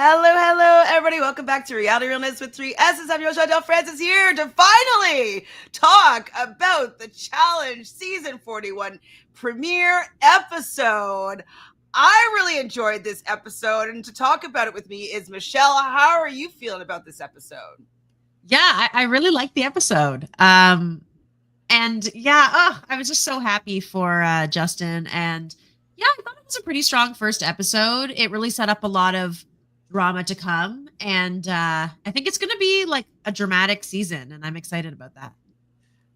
Hello, everybody. Welcome back to Reality Realnesss with 3 S's. I'm your Chantele Francis here to finally talk about the Challenge Season 41 premiere episode. I really enjoyed this episode, and to talk about it with me is Michelle. How are you feeling about this episode? Yeah, I really liked the episode. I was just so happy for Justin. And yeah, I thought it was a pretty strong first episode. It really set up a lot of drama to come. And I think it's going to be like a dramatic season. And I'm excited about that.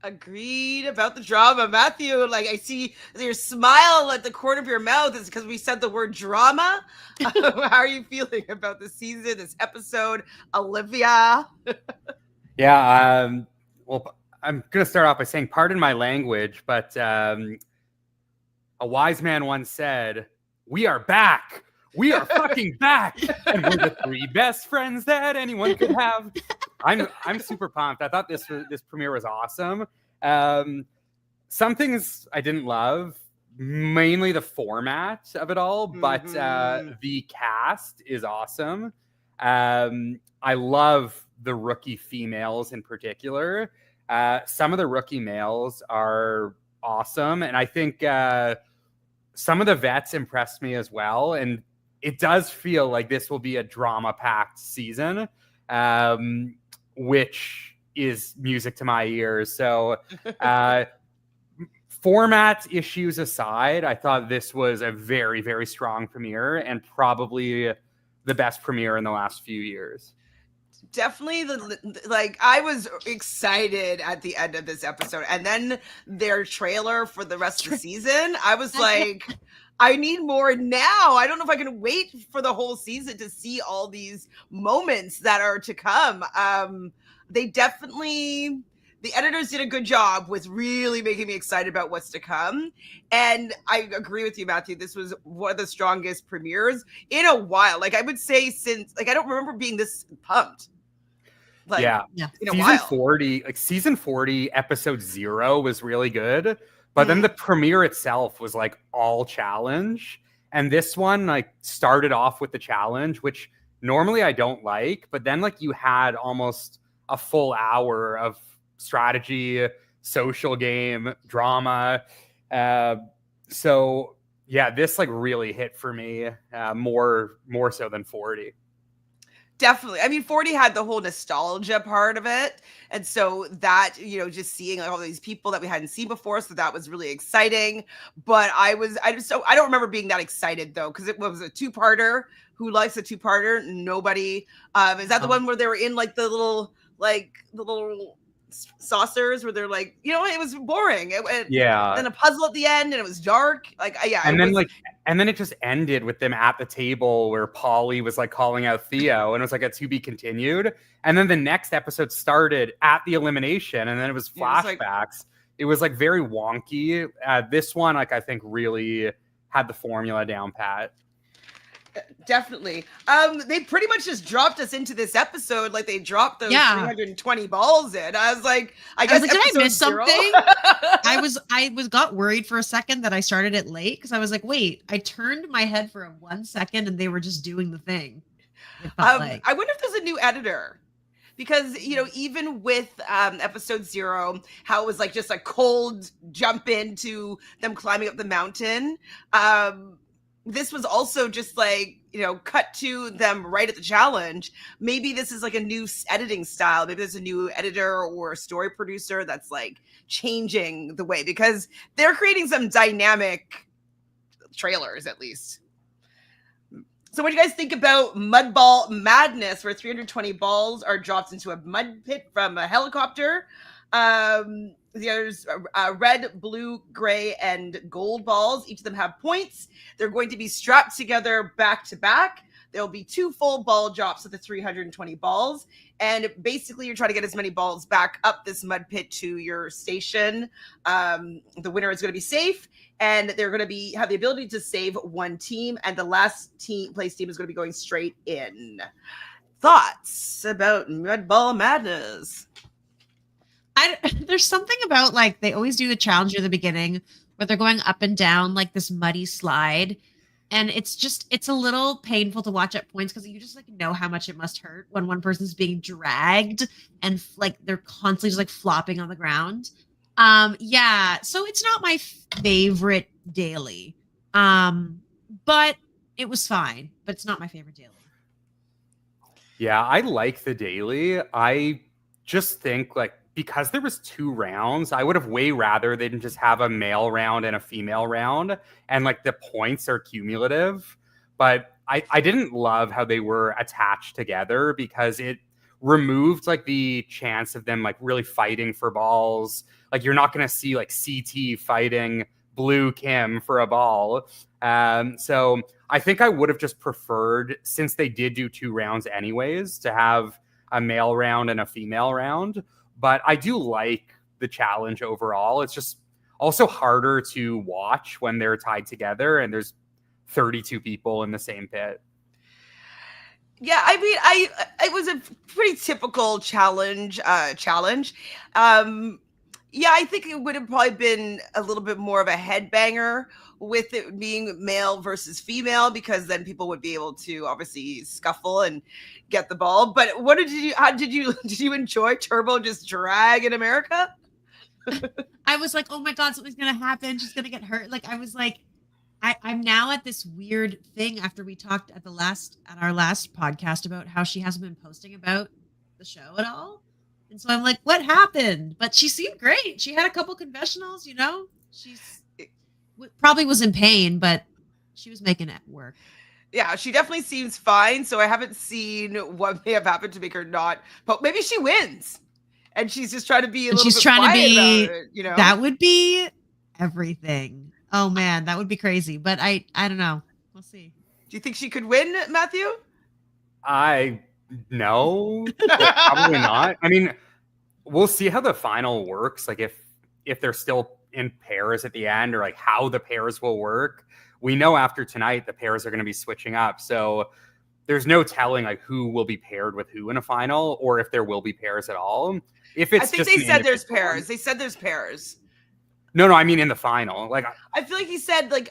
Agreed about the drama. Matthew, like I see your smile at the corner of your mouth is because we said the word drama. How are you feeling about this season, this episode, Olivia? Well, I'm going to start off by saying, pardon my language, but a wise man once said, "We are back. We are fucking back. And we're the 3 best friends that anyone could have." I'm super pumped. I thought this premiere was awesome. Some things I didn't love, mainly the format of it all, but the cast is awesome. I love the rookie females in particular. Some of the rookie males are awesome, and I think some of the vets impressed me as well. And it does feel like this will be a drama-packed season, which is music to my ears. So format issues aside, I thought this was a very, very strong premiere and probably the best premiere in the last few years. Definitely I was excited at the end of this episode, and then their trailer for the rest of the season, I was like, I need more now. I don't know if I can wait for the whole season to see all these moments that are to come. The editors did a good job with really making me excited about what's to come. And I agree with you, Matthew. This was one of the strongest premieres in a while. Like I would say since, I don't remember being this pumped. Season 40, episode 0 was really good. But then the premiere itself was like all challenge. And this one started off with the challenge, which normally I don't like. But then you had almost a full hour of strategy, social game, drama. So yeah, this really hit for me more so than 40. Definitely. I mean, 40 had the whole nostalgia part of it. And so that, just seeing all these people that we hadn't seen before. So that was really exciting. But I don't remember being that excited though, because it was a 2-parter. Who likes a 2-parter? Nobody. Is that the one where they were in the little saucers where they're it was boring. Then a puzzle at the end and it was dark. And then it just ended with them at the table where Polly was calling out Theo and it was a to be continued. And then the next episode started at the elimination and then it was flashbacks. It was very wonky. This one, I think really had the formula down pat. Definitely. They pretty much just dropped us into this episode like they dropped those 320 balls in. I was like, I guess did I miss something? I got worried for a second that I started it late because I was like, wait, I turned my head for 1 second and they were just doing the thing. I wonder if there's a new editor. Because, even with episode 0, how it was just a cold jump into them climbing up the mountain. This was also just cut to them right at the challenge. Maybe this is a new editing style. Maybe there's a new editor or a story producer that's changing the way, because they're creating some dynamic trailers at least. So what do you guys think about Mudball Madness, where 320 balls are dropped into a mud pit from a helicopter? There's red, blue, gray, and gold balls. Each of them have points. They're going to be strapped together back to back. There'll be 2 full ball drops of the 320 balls. And basically, you're trying to get as many balls back up this mud pit to your station. The winner is going to be safe. And they're going to have the ability to save 1 team. And the last place team is going to be going straight in. Thoughts about Mudball Madness? There's something about they always do the challenge at the beginning where they're going up and down this muddy slide. And it's a little painful to watch at points because you just like know how much it must hurt when one person's being dragged and like they're constantly just like flopping on the ground. Yeah, so it's not my favorite daily. But it was fine, but it's not my favorite daily. Yeah, I like the daily. I just think like because there was 2 rounds, I would have way rather they didn't just have a male round and a female round and like the points are cumulative. But I didn't love how they were attached together because it removed like the chance of them like really fighting for balls. Like you're not going to see like CT fighting Blue Kim for a ball. So I think I would have just preferred, since they did do 2 rounds anyways, to have a male round and a female round. But I do like the challenge overall. It's just also harder to watch when they're tied together and there's 32 people in the same pit. Yeah, I mean, it was a pretty typical challenge. Yeah, I think it would have probably been a little bit more of a headbanger with it being male versus female, because then people would be able to obviously scuffle and get the ball. But how did you enjoy Turbo just drag in America? I was like, oh my God, something's going to happen. She's going to get hurt. Like, I was like, I'm now at this weird thing after we talked at our last podcast about how she hasn't been posting about the show at all. And so I'm like, what happened? But she seemed great. She had a couple confessionals, you know, she's probably was in pain, but she was making it work. Yeah, she definitely seems fine. So I haven't seen what may have happened to make her not, but maybe she wins and she's just trying to be quiet about it, you know? That would be everything. Oh man, that would be crazy. But I don't know. We'll see. Do you think she could win, Matthew? No, probably not. I mean, we'll see how the final works. Like if they're still in pairs at the end, or like how the pairs will work. We know after tonight the pairs are going to be switching up, so there's no telling like who will be paired with who in a final, or if there will be pairs at all. If it's, I think they said there's pairs. They said there's pairs. No, I mean in the final. Like I feel like he said like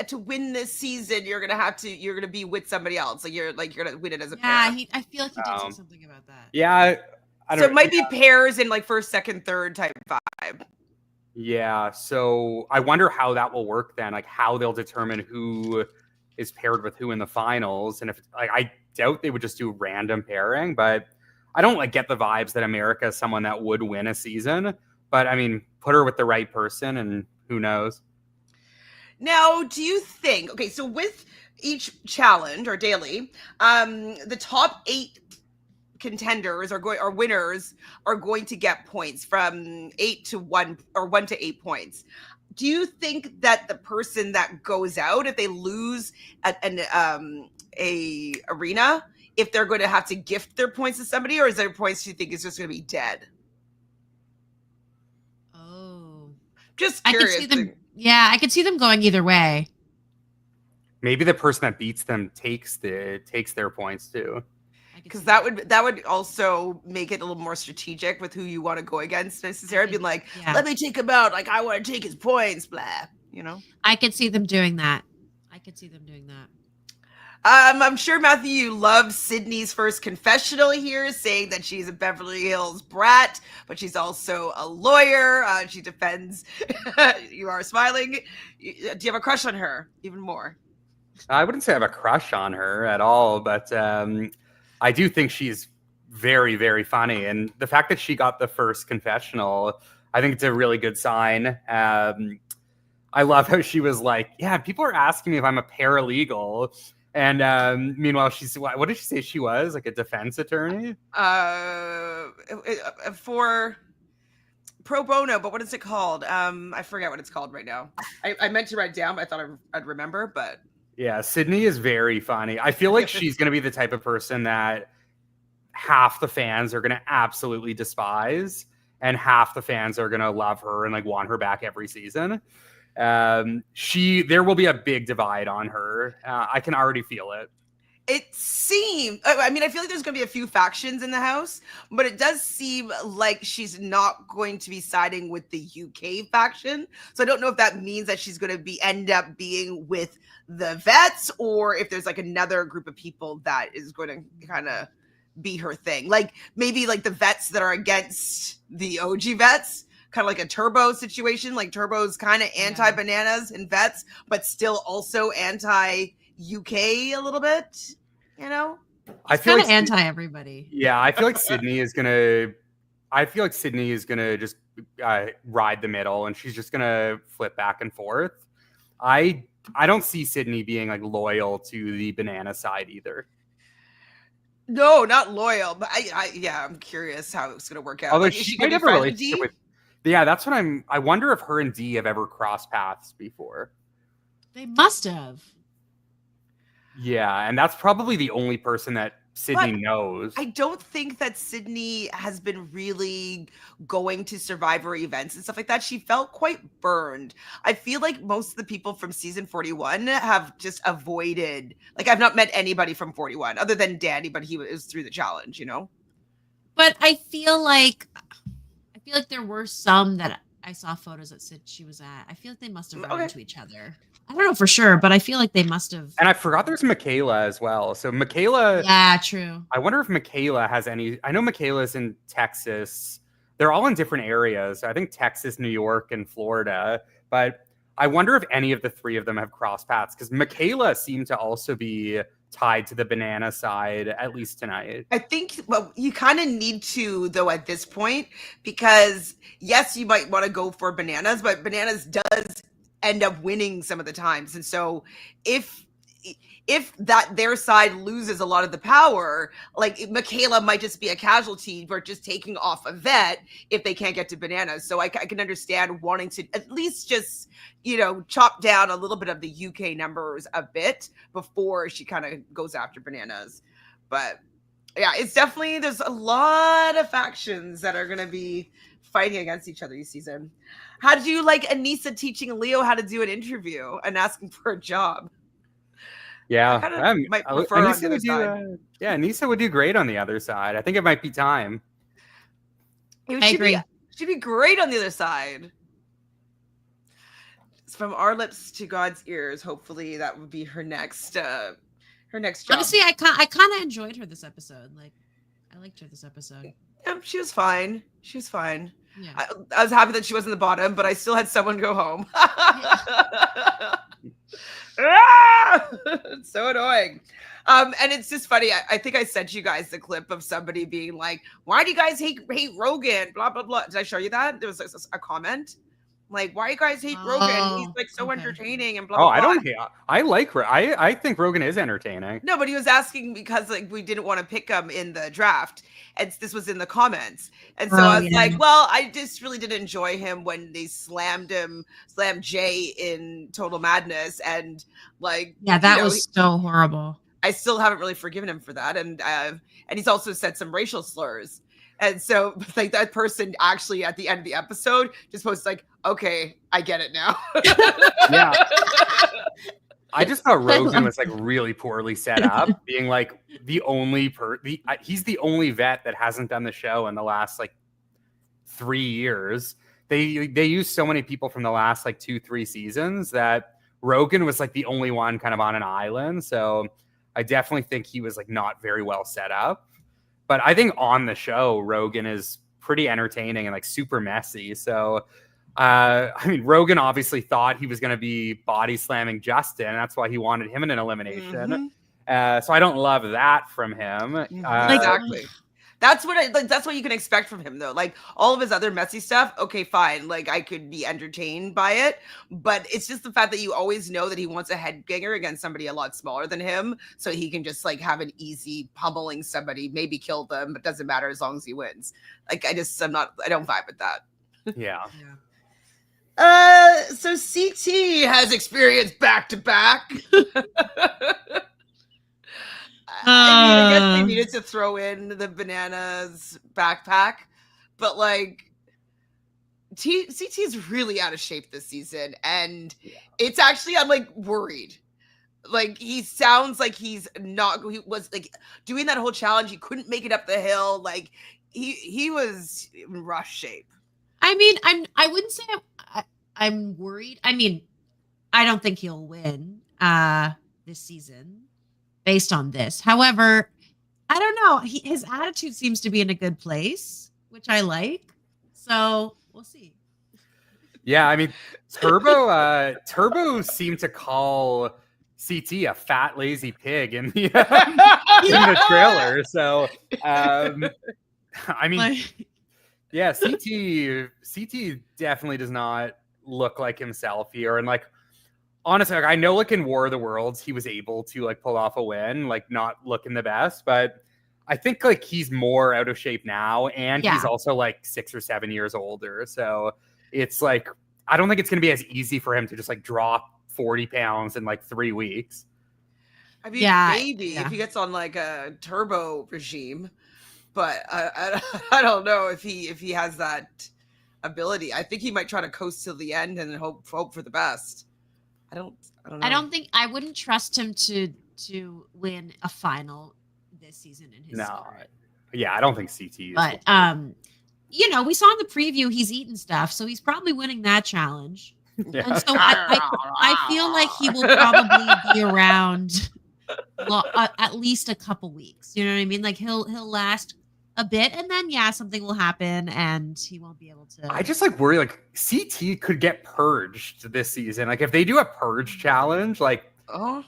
to win this season you're gonna be with somebody else. Like you're gonna win it as a pair. Yeah, I feel like he did say something about that. Yeah, I don't so it might be pairs in like first, second, third type vibe. Yeah, so I wonder how that will work then. Like how they'll determine who is paired with who in the finals, and if like I doubt they would just do random pairing. But I don't like get the vibes that America is someone that would win a season. But I mean, put her with the right person and who knows. Now, do you think, okay, so with each challenge or daily, the top 8 contenders or winners are going to get points from 8 to 1 or 1 to 8 points. Do you think that the person that goes out, if they lose at a arena, if they're going to have to gift their points to somebody, or is their points you think is just going to be dead? Just curious. I could see them going either way. Maybe the person that beats them takes their points too. Because that would also make it a little more strategic with who you want to go against necessarily. Being like, let me take him out. Like I want to take his points, blah. You know? I could see them doing that. I'm sure, Matthew, you love Sydney's first confessional here, saying that she's a Beverly Hills brat, but she's also a lawyer. She defends. You are smiling. Do you have a crush on her even more? I wouldn't say I have a crush on her at all, but I do think she's very, very funny. And the fact that she got the first confessional, I think it's a really good sign. I love how she was like, yeah, people are asking me if I'm a paralegal. And meanwhile, what did she say she was? Like a defense attorney? For pro bono, but what is it called? I forget what it's called right now. I meant to write it down, but I thought I'd remember. But yeah, Sydney is very funny. I feel like she's going to be the type of person that half the fans are going to absolutely despise, and half the fans are going to love her and like want her back every season. There will be a big divide on her. I can already feel it. It seems, I mean, I feel like there's going to be a few factions in the house, but it does seem like she's not going to be siding with the UK faction. So I don't know if that means that she's going to end up being with the vets, or if there's like another group of people that is going to kind of be her thing. Like maybe like the vets that are against the OG vets, kind of like a Turbo situation. Like Turbo's kind of anti-bananas and vets, but still also anti-UK a little bit. You know, I feel like anti everybody. Yeah, I feel like Sydney is gonna just ride the middle, and she's just gonna flip back and forth. I don't see Sydney being like loyal to the banana side either. No, not loyal, but I'm curious how it's gonna work out. Although like, she might have a relationship with. Yeah, that's what I wonder if her and Dee have ever crossed paths before. They must have. Yeah, and that's probably the only person that Sydney knows. I don't think that Sydney has been really going to Survivor events and stuff like that. She felt quite burned. I feel like most of the people from season 41 have just avoided. Like, I've not met anybody from 41 other than Danny, but he was through the challenge, you know? But I feel like there were some that I saw photos that said she was at. I feel like they must have run into each other. I don't know for sure, but I feel like they must have. And I forgot there's Michaela as well. So Michaela. Yeah, true. I wonder if Michaela has any. I know Michaela's in Texas. They're all in different areas. I think Texas, New York, and Florida. But I wonder if any of the three of them have crossed paths, because Michaela seemed to also be tied to the banana side, at least tonight. I think, well, you kind of need to, though, at this point, because yes, you might want to go for bananas, but bananas does end up winning some of the times. And so if that their side loses a lot of the power, like Michaela might just be a casualty for just taking off a vet if they can't get to bananas. So I can understand wanting to at least just, chop down a little bit of the UK numbers a bit before she kind of goes after bananas. But yeah, it's definitely, there's a lot of factions that are going to be fighting against each other this season. How did you like Aneesa teaching Leo how to do an interview and asking for a job? Yeah, I might prefer on the other side. Aneesa would do great on the other side. I think it might be time. I agree. She'd be great on the other side. It's from our lips to God's ears. Hopefully, that would be her next job. Honestly, I kind of enjoyed her this episode. Like, I liked her this episode. Yeah, she was fine. Yeah. I was happy that she wasn't the bottom, but I still had someone go home. It's so annoying. And it's just funny. I think I sent you guys the clip of somebody being like, "Why do you guys hate Rogan?" Blah blah blah. Did I show you that? There was a comment. Like, why you guys hate Rogan? He's like so entertaining and blah, blah, blah. I don't hate. I like her. I think Rogan is entertaining. No, but he was asking because like we didn't want to pick him in the draft, and this was in the comments, and so I was like, well, I just really didn't enjoy him when they slammed Jay in Total Madness, and like, that was so horrible. I still haven't really forgiven him for that, and he's also said some racial slurs. And so, like, that person actually at the end of the episode just posted like, "Okay, I get it now." Yeah. I just thought Rogan was like really poorly set up, being like the only he's the only vet that hasn't done the show in the last like 3 years. They used so many people from the last like 2-3 seasons that Rogan was like the only one kind of on an island. So I definitely think he was like not very well set up. But I think on the show, Rogan is pretty entertaining and like super messy. So, Rogan obviously thought he was going to be body slamming Justin. That's why he wanted him in an elimination. Mm-hmm. So I don't love that from him. Exactly. That's what you can expect from him, though. Like all of his other messy stuff, okay, fine. Like I could be entertained by it, but it's just the fact that you always know that he wants a headganger against somebody a lot smaller than him, so he can just like have an easy pummeling somebody, maybe kill them, but doesn't matter as long as he wins. Like I don't vibe with that. Yeah. So CT has experienced back-to-back. I guess they needed to throw in the bananas backpack, but like CT is really out of shape this season, and it's actually, I'm like worried. Like he sounds like he was like doing that whole challenge. He couldn't make it up the hill. Like he was in rough shape. I mean, I wouldn't say I'm worried. I mean, I don't think he'll win this season based on this. However, I don't know. His attitude seems to be in a good place, which I like. So we'll see. Yeah, I mean, Turbo seemed to call CT a fat, lazy pig in the in the trailer. So, I mean, yeah, CT definitely does not look like himself here. And like, honestly, like, I know like in War of the Worlds, he was able to like pull off a win, like not looking the best, but I think like he's more out of shape now, and he's also like 6 or 7 years older. So it's like, I don't think it's going to be as easy for him to just like drop 40 pounds in like 3 weeks. I mean, maybe if he gets on like a turbo regime, but I don't know if he has that ability. I think he might try to coast till the end and hope for the best. I don't know. I wouldn't trust him to win a final this season in his spirit. Yeah, I don't think CT is. But we saw in the preview he's eating stuff, so he's probably winning that challenge. Yeah. And so I feel like he will probably be around at least a couple weeks. You know what I mean? Like he'll last a bit, and then something will happen, and he won't be able to. I just like worry like CT could get purged this season. Like if they do a purge challenge, like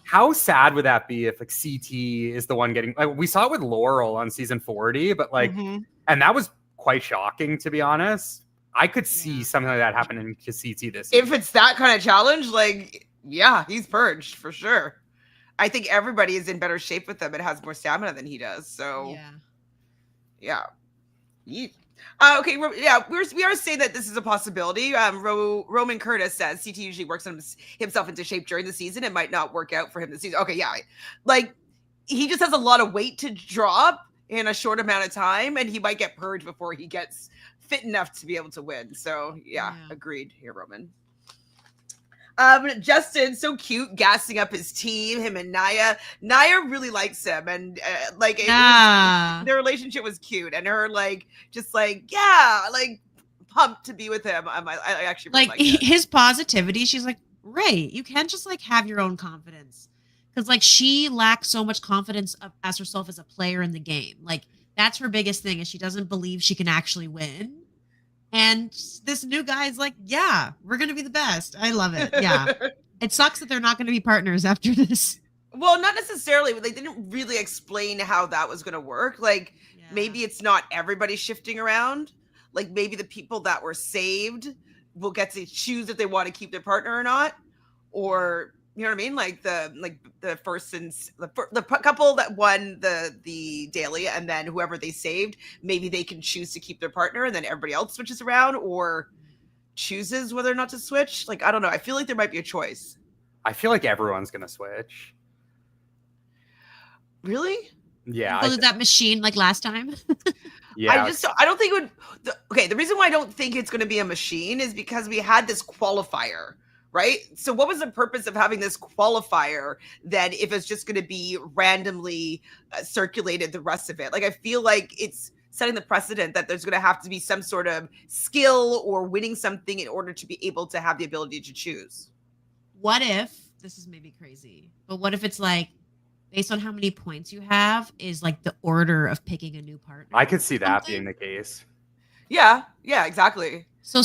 how sad would that be if like CT is the one getting? Like we saw it with Laurel on season 40, but like, and that was quite shocking to be honest. I could see something like that happening to CT this season. If it's that kind of challenge, like he's purged for sure. I think everybody is in better shape with him and has more stamina than he does. So okay, we are saying that this is a possibility. Roman Curtis says CT usually works on himself into shape during the season. It might not work out for him this season. Okay, like he just has a lot of weight to drop in a short amount of time, and he might get purged before he gets fit enough to be able to win. So agreed here, Roman. Justin, so cute, gassing up his team, him and Naya. Naya really likes him, and their relationship was cute, and her pumped to be with him. I actually really like his positivity. She's like, right, you can't just like have your own confidence, because like she lacks so much confidence as herself as a player in the game. Like that's her biggest thing, is she doesn't believe she can actually win. And this new guy is like, we're going to be the best. I love it. Yeah. It sucks that they're not going to be partners after this. Well, not necessarily. They didn't really explain how that was going to work. Like, maybe it's not everybody shifting around. Like, maybe the people that were saved will get to choose if they want to keep their partner or not. Or, you know what I mean? Like the couple that won the daily, and then whoever they saved, maybe they can choose to keep their partner, and then everybody else switches around or chooses whether or not to switch. Like, I don't know. I feel like there might be a choice. I feel like everyone's going to switch. Really? Yeah. Was that machine like last time? Yeah. I don't think it would. Okay. The reason why I don't think it's going to be a machine is because we had this qualifier. Right? So what was the purpose of having this qualifier then if it's just going to be randomly circulated the rest of it? Like, I feel like it's setting the precedent that there's going to have to be some sort of skill or winning something in order to be able to have the ability to choose. What if, this is maybe crazy, but what if it's like, based on how many points you have is like the order of picking a new partner? I could see that being the case. Yeah, exactly. So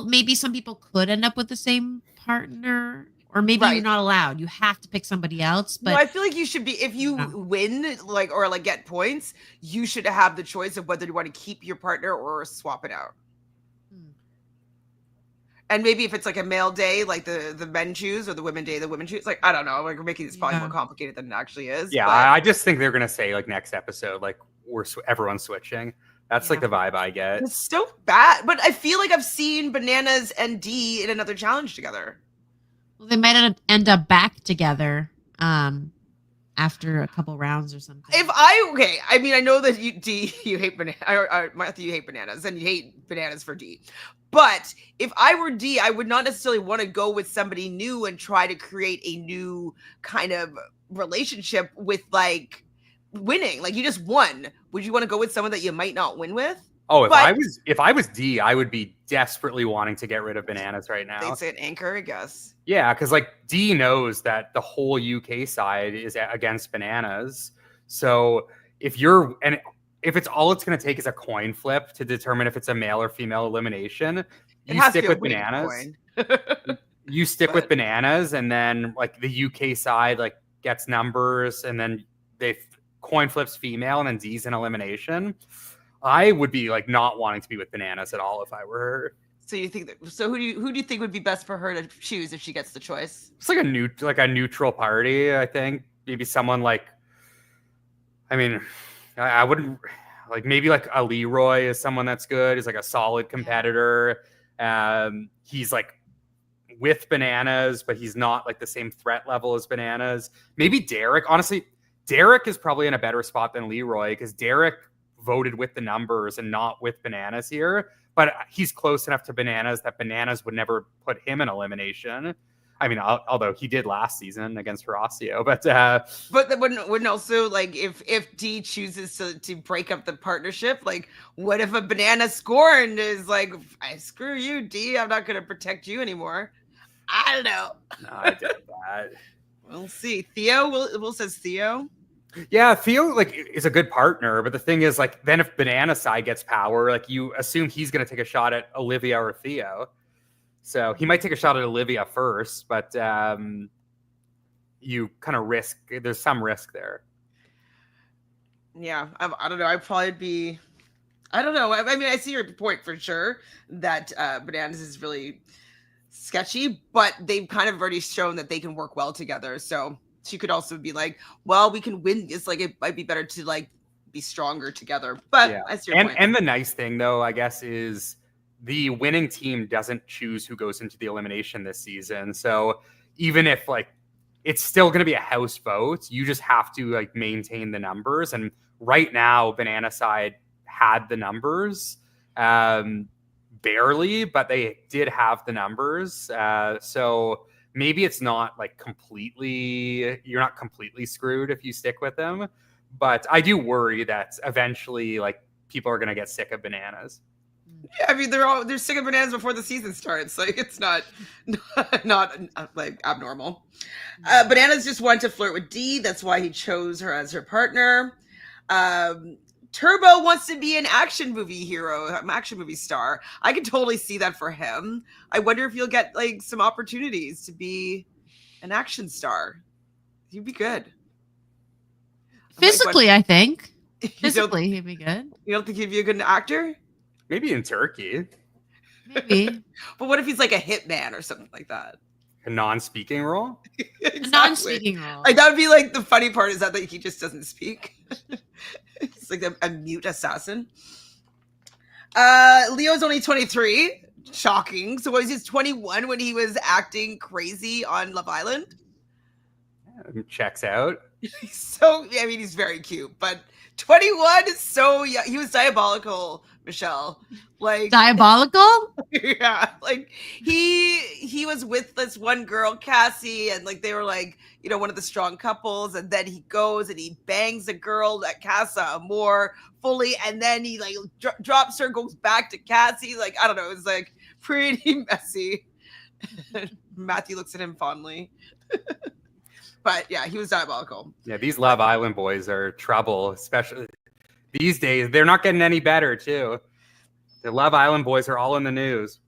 maybe some people could end up with the same partner, or maybe you're not allowed. You have to pick somebody else. But no, I feel like you should be, if you win or get points, you should have the choice of whether you want to keep your partner or swap it out. And maybe if it's like a male day, like the men choose, or the women day, the women choose. Like, I don't know. Like, we're making this probably more complicated than it actually is. Yeah, I just think they're gonna say like next episode, like everyone's switching. That's like the vibe I get. It's so bad, but I feel like I've seen Bananas and Dee in another challenge together. Well, they might end up back together after a couple rounds or something. I mean, I know that you hate bananas, Matthew, you hate bananas, and you hate bananas for Dee. But if I were Dee, I would not necessarily want to go with somebody new and try to create a new kind of relationship with like winning. Like you just won. Would you want to go with someone that you might not win with? Oh, if I was Dee, I would be desperately wanting to get rid of bananas right now. They'd say an anchor, I guess. Yeah, because like Dee knows that the whole UK side is against bananas. So if it's all it's going to take is a coin flip to determine if it's a male or female elimination, you stick with bananas. You stick with bananas, and then like the UK side like gets numbers, and then they coin flips female, and then Dee's an elimination. I would be like not wanting to be with bananas at all if I were her. So you think that? So who do you think would be best for her to choose if she gets the choice? It's like a neutral party. I think maybe someone like. I mean, I wouldn't like maybe like a Leroy is someone that's good. He's like a solid competitor. He's like with bananas, but he's not like the same threat level as bananas. Maybe Derrick. Honestly, Derrick is probably in a better spot than Leroy because Derrick voted with the numbers and not with bananas here, but he's close enough to bananas that bananas would never put him in elimination. I mean, although he did last season against Horacio, but that wouldn't also like if Dee chooses to break up the partnership, like what if a banana scorned is like, I screw you, Dee, I'm not going to protect you anymore. I don't know. No, I did that. We'll see. Theo will says Theo. Yeah, Theo like is a good partner, but the thing is like then if banana side gets power, like you assume he's going to take a shot at Olivia or Theo. So he might take a shot at Olivia first, but you kind of risk. There's some risk there. Yeah, I don't know. I'd probably be. I don't know. I mean, I see your point for sure that bananas is really sketchy, but they've kind of already shown that they can work well together. So she could also be like, well, we can win this. Like, it might be better to like be stronger together. But yeah. I see your point. And the nice thing, though, I guess, is the winning team doesn't choose who goes into the elimination this season. So even if like it's still going to be a house vote, you just have to like maintain the numbers. And right now, banana side had the numbers. Barely, but they did have the numbers. So maybe it's not like you're not completely screwed if you stick with them. But I do worry that eventually like people are going to get sick of bananas. Yeah, I mean, they're sick of bananas before the season starts. Like it's not like abnormal. Bananas just wanted to flirt with Dee. That's why he chose her as her partner. Turbo wants to be an action movie hero, an action movie star. I can totally see that for him. I wonder if you'll get like some opportunities to be an action star. You'd be good. Physically, I think. Physically, he'd be good. You don't think he'd be a good actor? Maybe in Turkey. Maybe. But what if he's like a hitman or something like that? A non-speaking role? Exactly. A non-speaking role. Like that would be like the funny part is that he just doesn't speak. It's like a mute assassin. Leo's only 23. Shocking. So what was he 21 when he was acting crazy on Love Island? Checks out. He's very cute, but 21 is so young. He was diabolical, Michelle. Like diabolical? Yeah. Like he was with this one girl, Cassie, and like they were like, you know, one of the strong couples, and then he goes and he bangs a girl at Casa more fully, and then he like drops her, goes back to Cassie. Like, I don't know, it was like pretty messy. Matthew looks at him fondly. But yeah, he was diabolical. Yeah, these Love Island boys are trouble, especially these days. They're not getting any better, too. The Love Island boys are all in the news.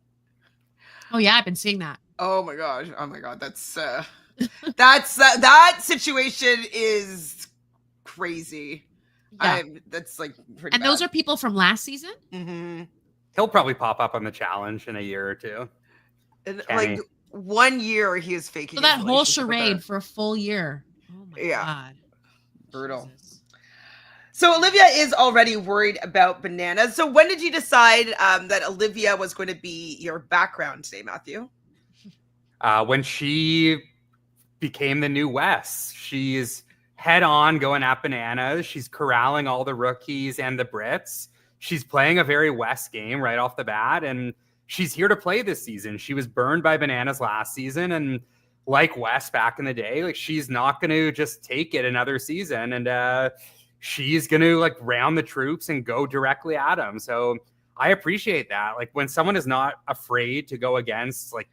Oh yeah, I've been seeing that. Oh my gosh. That's that situation is crazy. Yeah. That's like pretty and bad. Those are people from last season? Mm-hmm. He'll probably pop up on the challenge in a year or two. And like 1 year he was faking. So that whole charade for a full year. Oh my God. Brutal. Jesus. So Olivia is already worried about bananas. So when did you decide that Olivia was going to be your background today, Matthew? When she became the new Wes. She's head on going at bananas. She's corralling all the rookies and the Brits. She's playing a very West game right off the bat, and she's here to play this season. She was burned by bananas last season, and like West back in the day, like she's not going to just take it another season, and she's going to like round the troops and go directly at them. So I appreciate that. Like when someone is not afraid to go against like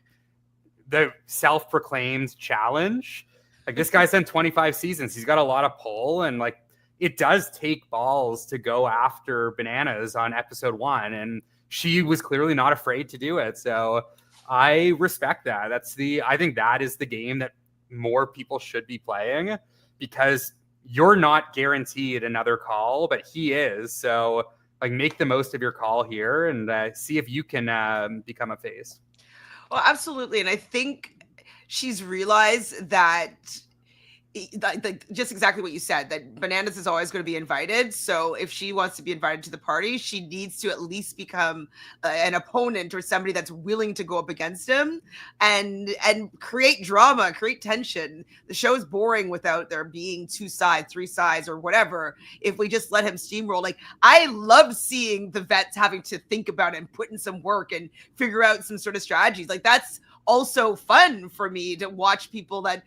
the self-proclaimed challenge. Like this guy's done 25 seasons. He's got a lot of pull, and like it does take balls to go after bananas on episode 1. And she was clearly not afraid to do it. So I respect that. I think that is the game that more people should be playing, because you're not guaranteed another call, but he is. So like make the most of your call here and see if you can become a face. Well, absolutely. And I think she's realized that just exactly what you said, that bananas is always going to be invited. So if she wants to be invited to the party, she needs to at least become an opponent or somebody that's willing to go up against him and create drama, create tension. The show is boring without there being 2 sides, 3 sides, or whatever. If we just let him steamroll, like I love seeing the vets having to think about it and put in some work and figure out some sort of strategies. Like that's also fun for me to watch people that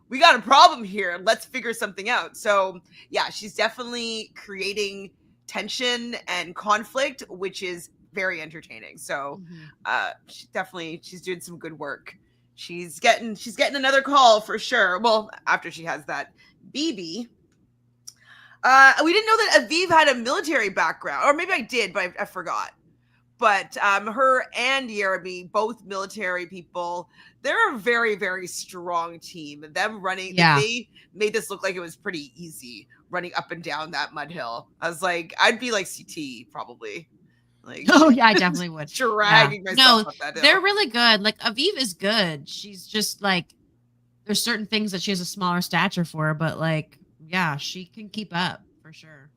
we got a problem here. Let's figure something out. So yeah, she's definitely creating tension and conflict, which is very entertaining. So she's doing some good work. She's getting another call for sure. Well, after she has that BB. We didn't know that Aviv had a military background, or maybe I did, but I forgot. But her and Yeremi, both military people, they're a very, very strong team. Them running, they made this look like it was pretty easy running up and down that mud hill. I was like, I'd be like CT probably. Like, oh yeah, I definitely would. Dragging myself up that hill. They're really good. Like Aviv is good. She's just like, there's certain things that she has a smaller stature for, but like, yeah, she can keep up for sure.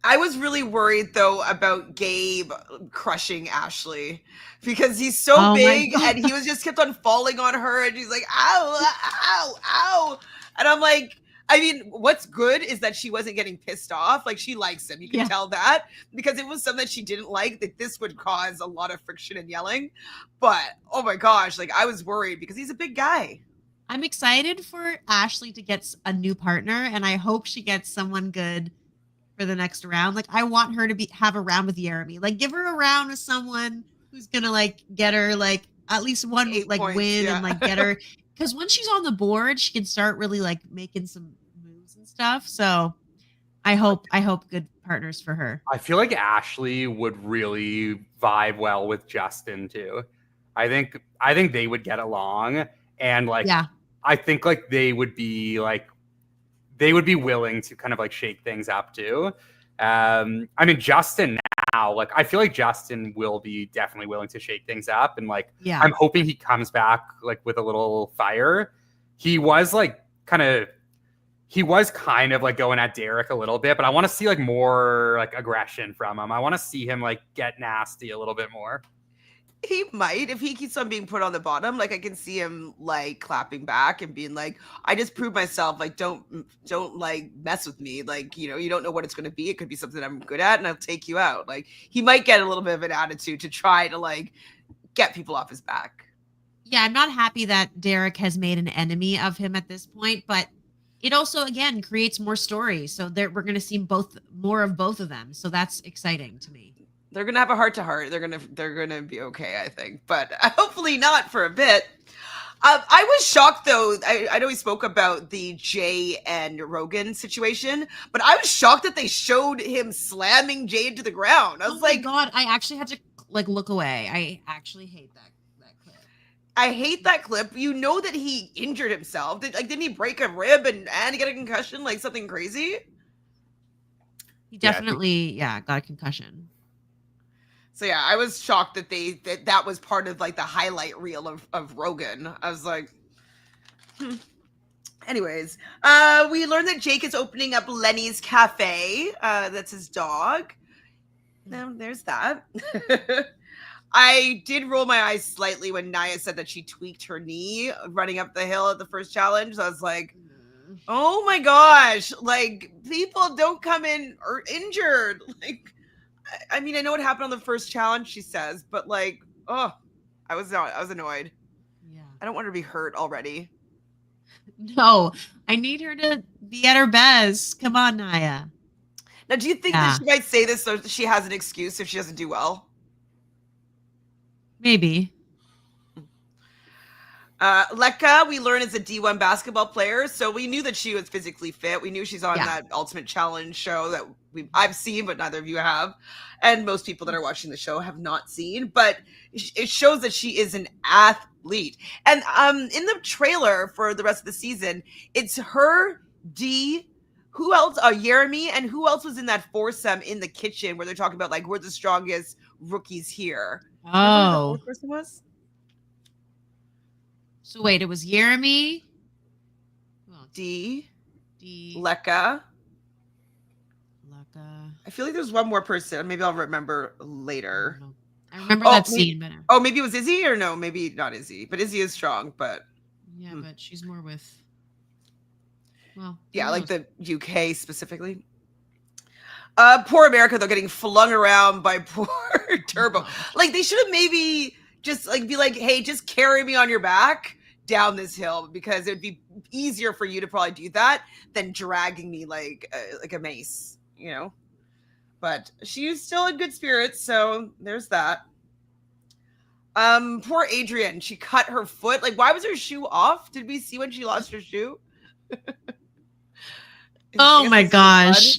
I was really worried though about Gabe crushing Ashley because he's so big and he was just kept on falling on her and he's like, ow, ow, ow. And I'm like, I mean, what's good is that she wasn't getting pissed off. Like she likes him. You can tell that, because it was something that she didn't like, that this would cause a lot of friction and yelling. But oh my gosh, like I was worried because he's a big guy. I'm excited for Ashley to get a new partner, and I hope she gets someone good for the next round. Like I want her to have a round with Yeremi. Like give her a round with someone who's gonna like get her like at least one like points, win and like get her, because when she's on the board she can start really like making some moves and stuff. So I hope good partners for her. I feel like Ashley would really vibe well with Justin too. I think they would get along, and like I think like they would be willing to kind of like shake things up too. I mean, Justin now, like I feel like Justin will be definitely willing to shake things up, and like I'm hoping he comes back like with a little fire. He was kind of like going at Derrick a little bit, but I want to see like more like aggression from him. I want to see him like get nasty a little bit more. He might, if he keeps on being put on the bottom. Like I can see him like clapping back and being like, I just proved myself. Like don't like mess with me. Like, you know, you don't know what it's going to be. It could be something I'm good at and I'll take you out. Like he might get a little bit of an attitude to try to like get people off his back. Yeah, I'm not happy that Derrick has made an enemy of him at this point, but it also again creates more stories. So we're going to see more of both of them. So that's exciting to me. They're going to have a heart-to-heart. They're going to be okay, I think. But hopefully not for a bit. I was shocked, though. I know we spoke about the Jay and Rogan situation, but I was shocked that they showed him slamming Jay into the ground. I was like, oh my God, I actually had to like look away. I actually hate that clip. I hate that clip. You know that he injured himself. Didn't he break a rib and get a concussion? Like something crazy? He definitely, got a concussion. So yeah, I was shocked that that was part of like the highlight reel of Rogan. I was like, Anyways, we learned that Jake is opening up Lenny's Cafe. That's his dog. Now there's that. I did roll my eyes slightly when Naya said that she tweaked her knee running up the hill at the first challenge. So I was like, Oh my gosh. Like, people don't come in or injured. Like, I mean, I know what happened on the first challenge, she says, but like, oh, I was annoyed. Yeah. I don't want her to be hurt already. No, I need her to be at her best. Come on, Naya. Now, do you think that she might say this so that she has an excuse if she doesn't do well? Maybe. Leka, we learn, is a D1 basketball player, so we knew that she was physically fit. We knew she's on that Ultimate Challenge show that I've seen, but neither of you have, and most people that are watching the show have not seen. But it shows that she is an athlete. And in the trailer for the rest of the season, it's her, Dee, who else? Yeremi, and who else was in that foursome in the kitchen where they're talking about like we're the strongest rookies here. Oh, remember who the fourth person was? So wait, it was Yeremi, Dee, Leka. I feel like there's one more person. Maybe I'll remember later. I remember that scene better. Oh, maybe it was Izzy, or no, maybe not Izzy. But Izzy is strong, but yeah, but she's more with. Well, yeah, like the UK specifically. Poor America, though, getting flung around by poor Turbo. Like, they should have maybe just like be like, hey, just carry me on your back down this hill, because it would be easier for you to probably do that than dragging me like a mace, you know. But she's still in good spirits, so there's that. Poor Adrienne, she cut her foot. Like, why was her shoe off? Did we see when she lost her shoe? Oh my gosh.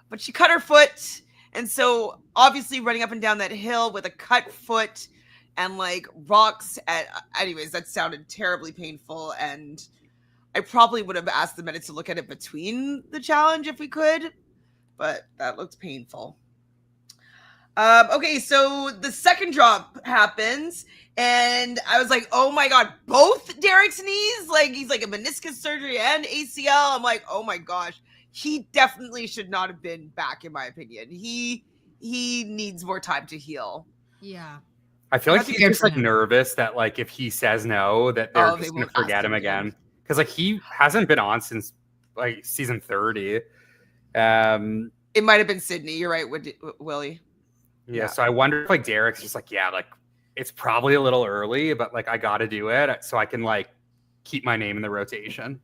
But she cut her foot, and so obviously running up and down that hill with a cut foot and like rocks anyways, that sounded terribly painful, and I probably would have asked the medics to look at it between the challenge if we could, but that looked painful. Okay, so the second drop happens, and I was like, oh my god, both Derrick's knees, like he's like a meniscus surgery and ACL. I'm like, oh my gosh, he definitely should not have been back, in my opinion. He needs more time to heal. Yeah. I feel like he's just like nervous that like if he says no, that they're just gonna forget him again. Because like he hasn't been on since like season 30. It might have been Sydney. You're right, Willie. Yeah, so I wonder if like Derrick's just like, yeah, like it's probably a little early, but like I gotta do it so I can like keep my name in the rotation.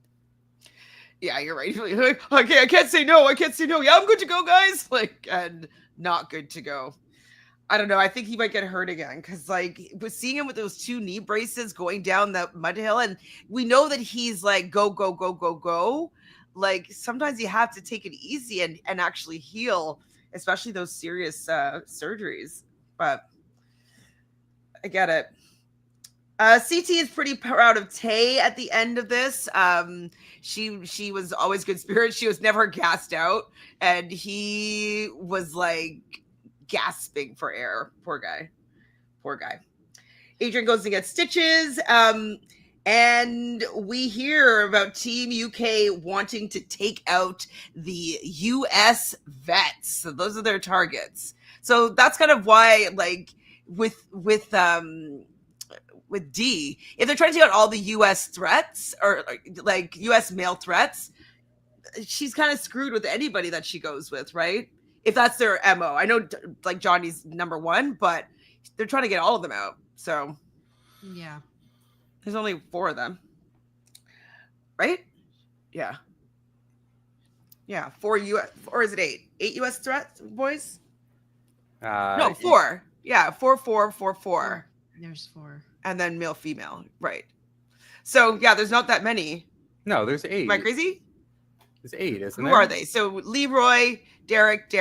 Yeah, you're right. Like, okay, I can't say no. Yeah, I'm good to go, guys. Like, and not good to go. I don't know. I think he might get hurt again because, like, we're seeing him with those 2 knee braces going down that mud hill, and we know that he's like go, go, go, go, go. Like, sometimes you have to take it easy and actually heal, especially those serious surgeries. But I get it. CT is pretty proud of Tay at the end of this. She was always good spirits. She was never gassed out, and he was like gasping for air. Poor guy. Adrienne goes to get stitches. And we hear about Team UK wanting to take out the US vets. So those are their targets. So that's kind of why, like, with Dee, if they're trying to take out all the US threats or like US male threats, she's kind of screwed with anybody that she goes with, right? If that's their MO. I know like Johnny's number 1, but they're trying to get all of them out. So yeah, there's only 4 of them, right? Yeah. 4 US, or is it 8? 8 US threats, boys? No, 4. Yeah, 4, 4, 4, 4. There's 4. And then male, female, right? So yeah, there's not that many. No, there's 8. Am I crazy? There's 8, isn't there? Who are they? So Leroy, Derrick.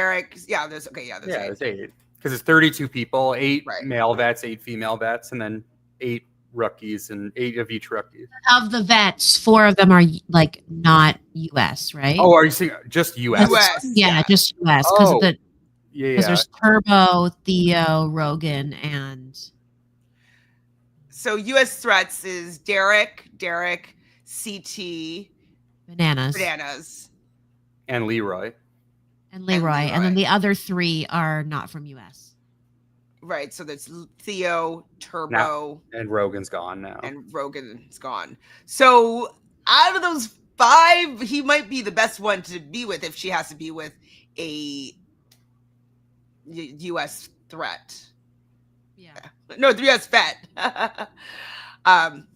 Yeah, there's 8. There's 8. Because it's 32 people, 8 right. Male vets, 8 female vets, and then 8 rookies, and 8 of each rookie. Of the vets, 4 of them are like not US, right? Oh, are you saying just US? Yeah, just US because there's Turbo, Theo, Rogan, and so US threats is Derrick, CT, Bananas, and Leroy. And then the other 3 are not from US. Right, so that's Theo, Turbo, and Rogan's gone now. So out of those 5, he might be the best one to be with if she has to be with a U.S. threat. Yeah. No, the U.S. vet.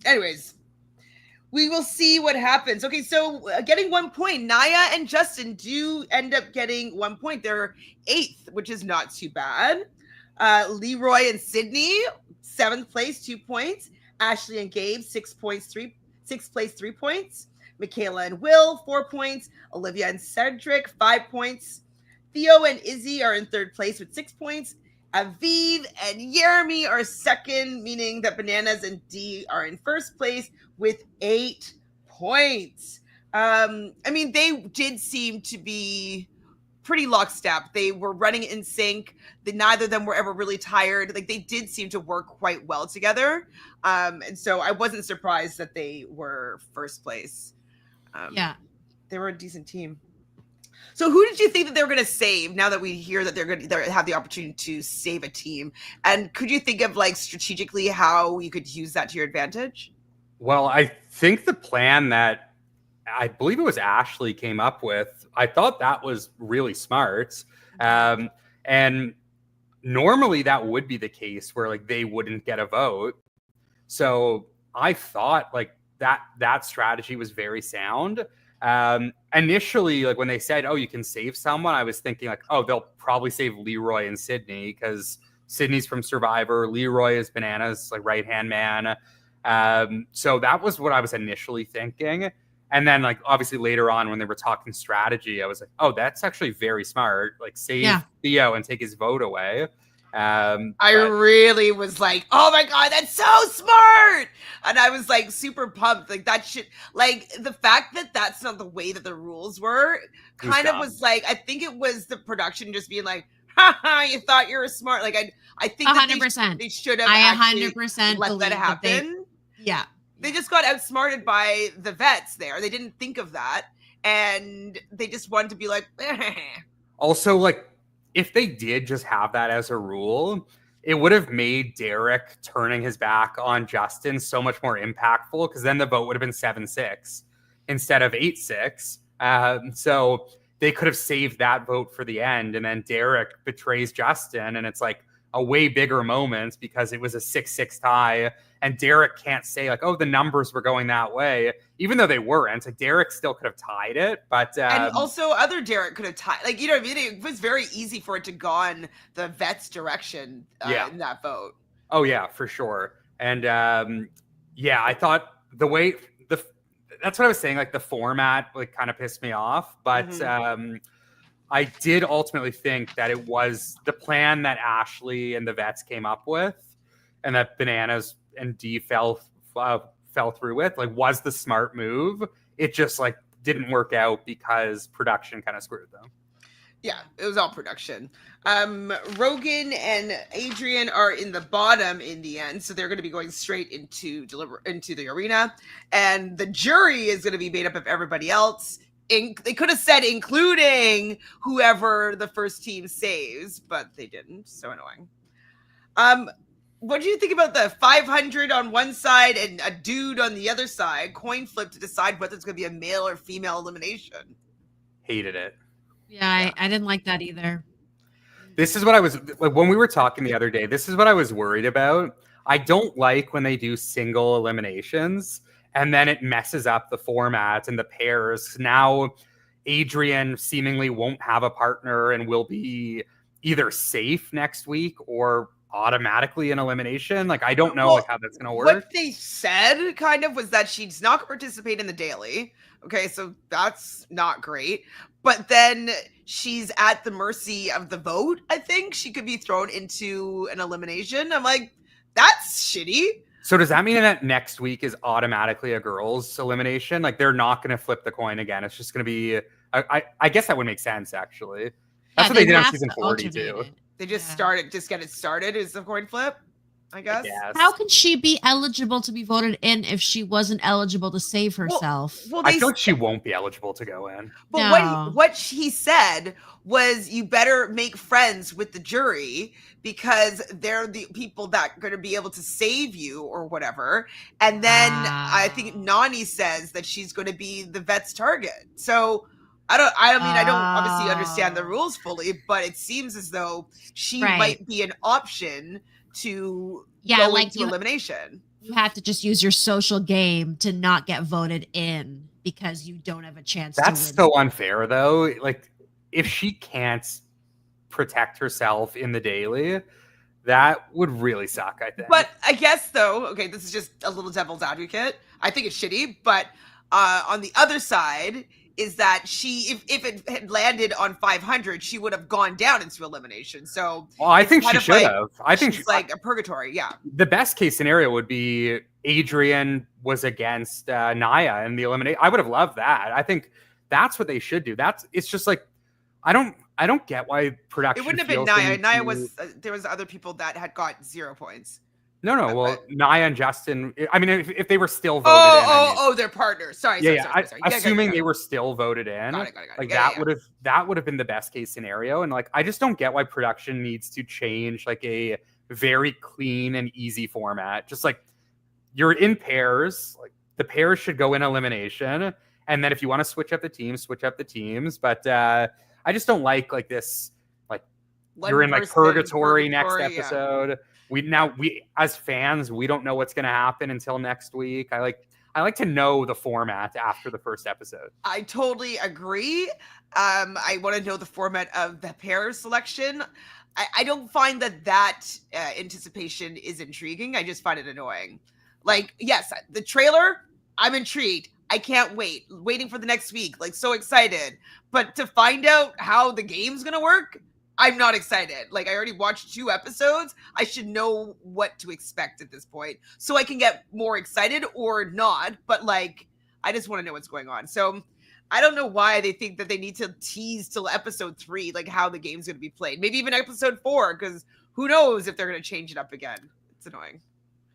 Anyways, we will see what happens. Okay, so getting 1 point. Naya and Justin do end up getting 1 point. They're 8th, which is not too bad. Leroy and Sydney, 7th place, 2 points. Ashley and Gabe, 6th place, 3 points. Michaela and Will, 4 points. Olivia and Cedric, 5 points. Theo and Izzy are in 3rd place with 6 points. Aviv and Yeremi are 2nd, meaning that Bananas and Dee are in 1st place with 8 points. I mean, they did seem to be pretty lockstep. They were running in sync. Neither of them were ever really tired. Like, they did seem to work quite well together. And so I wasn't surprised that they were 1st place. Yeah. They were a decent team. So who did you think that they were going to save now that we hear that they're going to have the opportunity to save a team? And could you think of, like, strategically how you could use that to your advantage? Well, I think the plan that I believe it was Ashley came up with, I thought that was really smart. And normally that would be the case where, like, they wouldn't get a vote. So I thought, like, that strategy was very sound. Initially, like, when they said, oh, you can save someone, I was thinking, like, oh, they'll probably save Leroy and Sydney because Sydney's from Survivor. Leroy is Bananas, like, right-hand man. So that was what I was initially thinking. And then, like, obviously later on when they were talking strategy, I was like, oh, that's actually very smart. Like, save Theo and take his vote away. I really was like, oh my God, that's so smart. And I was like super pumped. Like, that shit, like, the fact that that's not the way that the rules were kind of was like, I think it was the production just being like, haha, you thought you were smart. Like, I think 100%. They should have I 100% let that happen. They just got outsmarted by the vets there. They didn't think of that. And they just wanted to be like, Also, like, if they did just have that as a rule, it would have made Derrick turning his back on Justin so much more impactful, because then the vote would have been 7-6 instead of 8-6. So they could have saved that vote for the end, and then Derrick betrays Justin, and it's like a way bigger moment because it was a 6-6 tie, and Derrick can't say, like, oh, the numbers were going that way, even though they weren't. Like, Derrick still could have tied it, but and also other Derrick could have tied. Like, you know what I mean? It was very easy for it to go in the vet's direction in that vote. Oh yeah, for sure. And yeah, I thought the way that's what I was saying. Like, the format, like, kind of pissed me off, but I did ultimately think that it was the plan that Ashley and the vets came up with, and that Bananas and Dee fell through with, like, was the smart move. It just, like, didn't work out because production kind of screwed them. Yeah, it was all production. Rogan and Adrienne are in the bottom in the end, so they're going to be going straight into the arena, and the jury is going to be made up of everybody else. They could have said including whoever the first team saves, but they didn't. So annoying. What do you think about the 500 on one side and a dude on the other side, coin flip to decide whether it's going to be a male or female elimination? Hated it. Yeah, I didn't like that either. This is what I was, like, when we were talking the other day, this is what I was worried about. I don't like when they do single eliminations and then it messes up the format and the pairs. Now Adrienne seemingly won't have a partner and will be either safe next week or automatically an elimination. Like, I don't know like how that's going to work. What they said kind of was that she's not going to participate in the daily. Okay, so that's not great. But then she's at the mercy of the vote. I think she could be thrown into an elimination. I'm like, that's shitty. So does that mean that next week is automatically a girls' elimination? Like, they're not going to flip the coin again. It's just going to be, I guess that would make sense, actually. That's what they did on season 40 too. They just get it started as a coin flip. I guess. How can she be eligible to be voted in if she wasn't eligible to save herself? Well, I feel like she won't be eligible to go in. But No. what he said was, you better make friends with the jury because they're the people that are going to be able to save you or whatever. And then I think Nani says that she's going to be the vet's target. So I don't obviously understand the rules fully, but it seems as though she might be an option to go into elimination. You have to just use your social game to not get voted in because you don't have a chance to win. That's so unfair, though. Like, if she can't protect herself in the daily, that would really suck, I think. But I guess, though, okay, this is just a little devil's advocate. I think it's shitty, but on the other side is that she, if it had landed on 500, she would have gone down into elimination. So, well, I think she should have. I think she's like a purgatory. Yeah. The best case scenario would be Adrienne was against Naya in the elimination. I would have loved that. I think that's what they should do. It's just like, I don't get why production. It wouldn't have been Naya. Naya was there was other people that had got 0 points. No. Well, Naya and Justin. I mean, if they were still voted in. They're partners. Sorry. Assuming they were still voted in, got it. like that would have been the best case scenario. And like, I just don't get why production needs to change like a very clean and easy format. Just like, you're in pairs. Like, the pairs should go in elimination, and then if you want to switch up the teams, switch up the teams. But I just don't like this. Like, you're in like purgatory next episode. Yeah. We as fans, we don't know what's going to happen until next week. I like to know the format after the first episode. I totally agree. I want to know the format of the pair selection. I don't find that anticipation is intriguing. I just find it annoying. Like, yes, the trailer, I'm intrigued. I can't wait. Waiting for the next week. Like, so excited. But to find out how the game's going to work, I'm not excited. Like, I already watched 2 episodes. I should know what to expect at this point so I can get more excited or not. But like, I just want to know what's going on. So I don't know why they think that they need to tease till episode 3, like how the game's going to be played. Maybe even episode 4, because who knows if they're going to change it up again. It's annoying.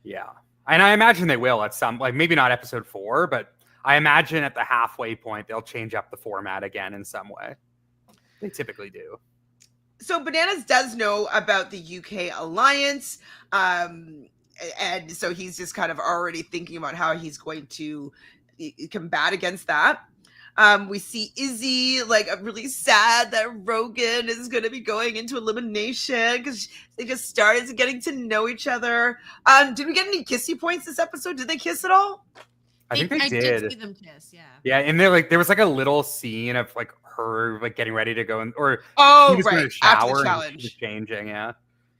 Yeah. And I imagine they will at some, like, maybe not episode 4, but I imagine at the halfway point, they'll change up the format again in some way. They typically do. So Bananas does know about the UK alliance. And so he's just kind of already thinking about how he's going to combat against that. We see Izzy like really sad that Rogan is going to be going into elimination because they just started getting to know each other. Did we get any kissy points this episode? Did they kiss at all? I think they did. I did see them kiss, yeah. Yeah, and there was like a little scene of like her like getting ready to go in, or she was going to shower after the challenge. And she was changing, yeah.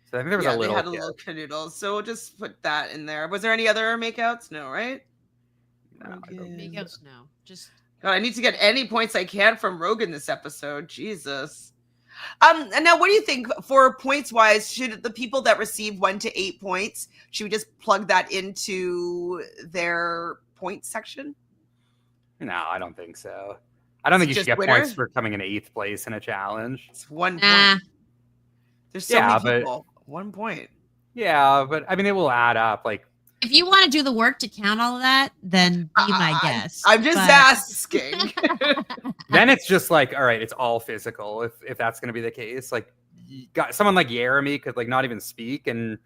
So I think there was a little. They had a little canoodle, so we'll just put that in there. Was there any other makeouts? No, right? No, makeouts. No, just. God, I need to get any points I can from Rogan this episode. Jesus. And now, what do you think for points wise? Should the people that receive 1 to 8 points, should we just plug that into their points section? No, I don't think so. I don't think you should get points for coming in 8th place in a challenge. It's 1 point. There's so many people. 1 point. Yeah, but I mean, it will add up. Like, if you want to do the work to count all of that, then be my guest. I'm just asking. Then it's just like, all right, it's all physical. If that's going to be the case, like, you got someone like Yeremi could like not even speak, and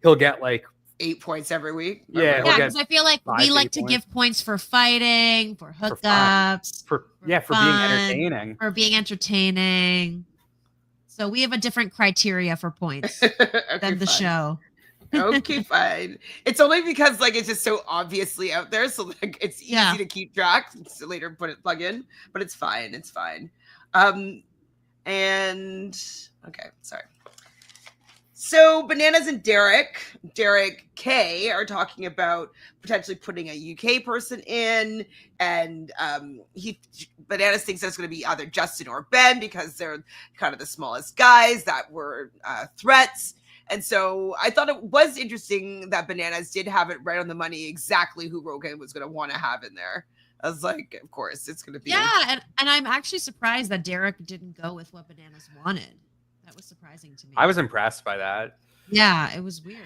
he'll get like 8 points every week. Yeah, because I feel like we like to give points for fighting, for hookups, for being entertaining, for being entertaining. So we have a different criteria for points than the show. Okay, fine. It's only because like it's just so obviously out there, so like it's easy to keep track. So later plug in, but it's fine. It's fine. And okay, sorry. So Bananas and Derrick K are talking about potentially putting a UK person in, and Bananas thinks that's going to be either Justin or Ben because they're kind of the smallest guys that were threats. And so I thought it was interesting that Bananas did have it right on the money exactly who Rogan was going to want to have in there. I was like, of course, it's going to be. Yeah, and I'm actually surprised that Derrick didn't go with what Bananas wanted. That was surprising to me. I was impressed by that. Yeah, it was weird.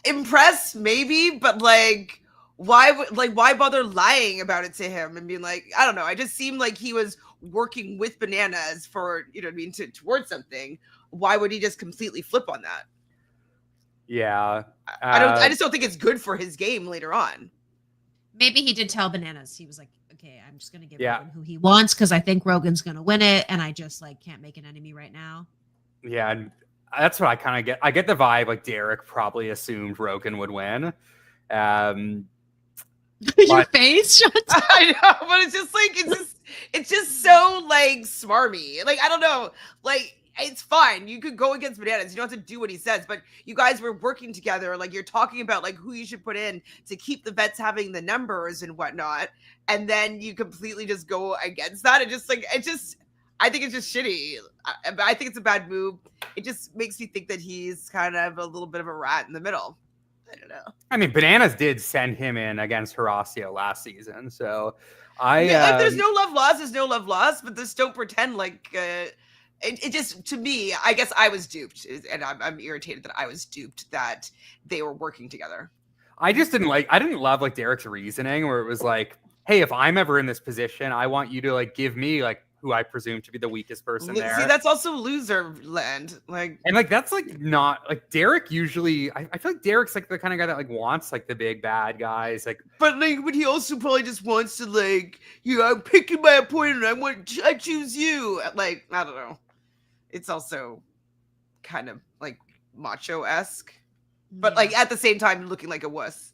Impressed maybe, but like why bother lying about it to him and being like, I don't know. I just seemed like he was working with Bananas for, you know what I mean, towards something. Why would he just completely flip on that? Yeah. I just don't think it's good for his game later on. Maybe he did tell Bananas. He was like, okay, I'm just going to give Rogan who he wants because I think Rogan's going to win it. And I just like can't make an enemy right now. Yeah. And that's what I kind of get. I get the vibe like Derrick probably assumed Rogan would win. Your face, I know, but it's just like it's just so like smarmy. Like I don't know, like it's fine. You could go against Bananas. You don't have to do what he says, but you guys were working together. Like you're talking about like who you should put in to keep the vets having the numbers and whatnot, and then you completely just go against that. I think it's just shitty. I think it's a bad move. It just makes me think that he's kind of a little bit of a rat in the middle. I don't know. I mean, Bananas did send him in against Horacio last season, so if there's no love lost, there's no love lost. But just don't pretend like it just, to me, I guess I was duped, and I'm irritated that I was duped that they were working together. I didn't love like Derrick's reasoning where it was like, hey, if I'm ever in this position, I want you to like give me like who I presume to be the weakest person there. See, that's also loser land. Like, and like that's like not like Derrick usually. I feel like Derrick's like the kind of guy that like wants like the big bad guys. Like, but he also probably just wants to like, I'm picking my opponent. I choose you. Like, I don't know. It's also kind of like macho-esque, but like at the same time looking like a wuss.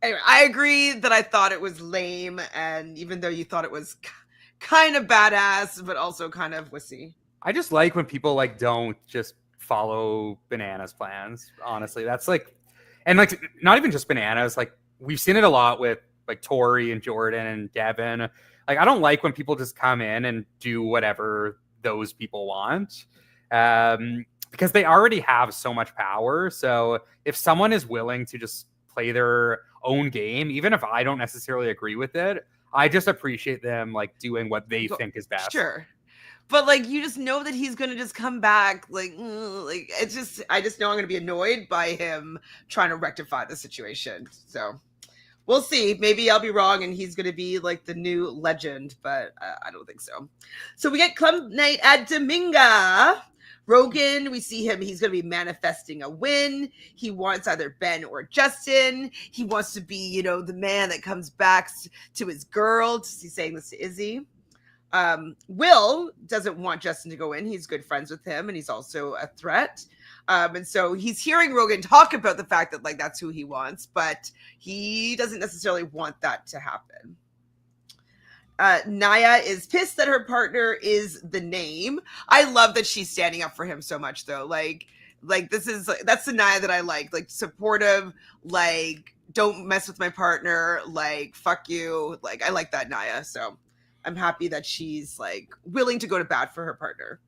Anyway, I agree that I thought it was lame, and even though you thought it was kind of badass, but also kind of wussy. I just like when people like don't just follow Bananas' plans. Honestly, that's like, and like not even just Bananas. Like we've seen it a lot with like Tori and Jordan and Devin. Like I don't like when people just come in and do whatever those people want, because they already have so much power. So if someone is willing to just play their own game, even if I don't necessarily agree with it, I just appreciate them like doing what they think is best. Sure. But like you just know that he's gonna just come back. Like it's just, I just know I'm gonna be annoyed by him trying to rectify the situation. So we'll see. Maybe I'll be wrong and he's gonna be like the new legend, but I don't think so. So we get club night at Dominga. Rogan, we see him. He's going to be manifesting a win. He wants either Ben or Justin. He wants to be, the man that comes back to his girl. He's saying this to Izzy. Will doesn't want Justin to go in. He's good friends with him, and he's also a threat. And so he's hearing Rogan talk about the fact that, like, that's who he wants, but he doesn't necessarily want that to happen. Naya is pissed that her partner is the name. I love that she's standing up for him so much, though. Like that's the Naya that I like supportive, like, don't mess with my partner, like, fuck you. Like, I like that Naya. So I'm happy that she's like willing to go to bat for her partner.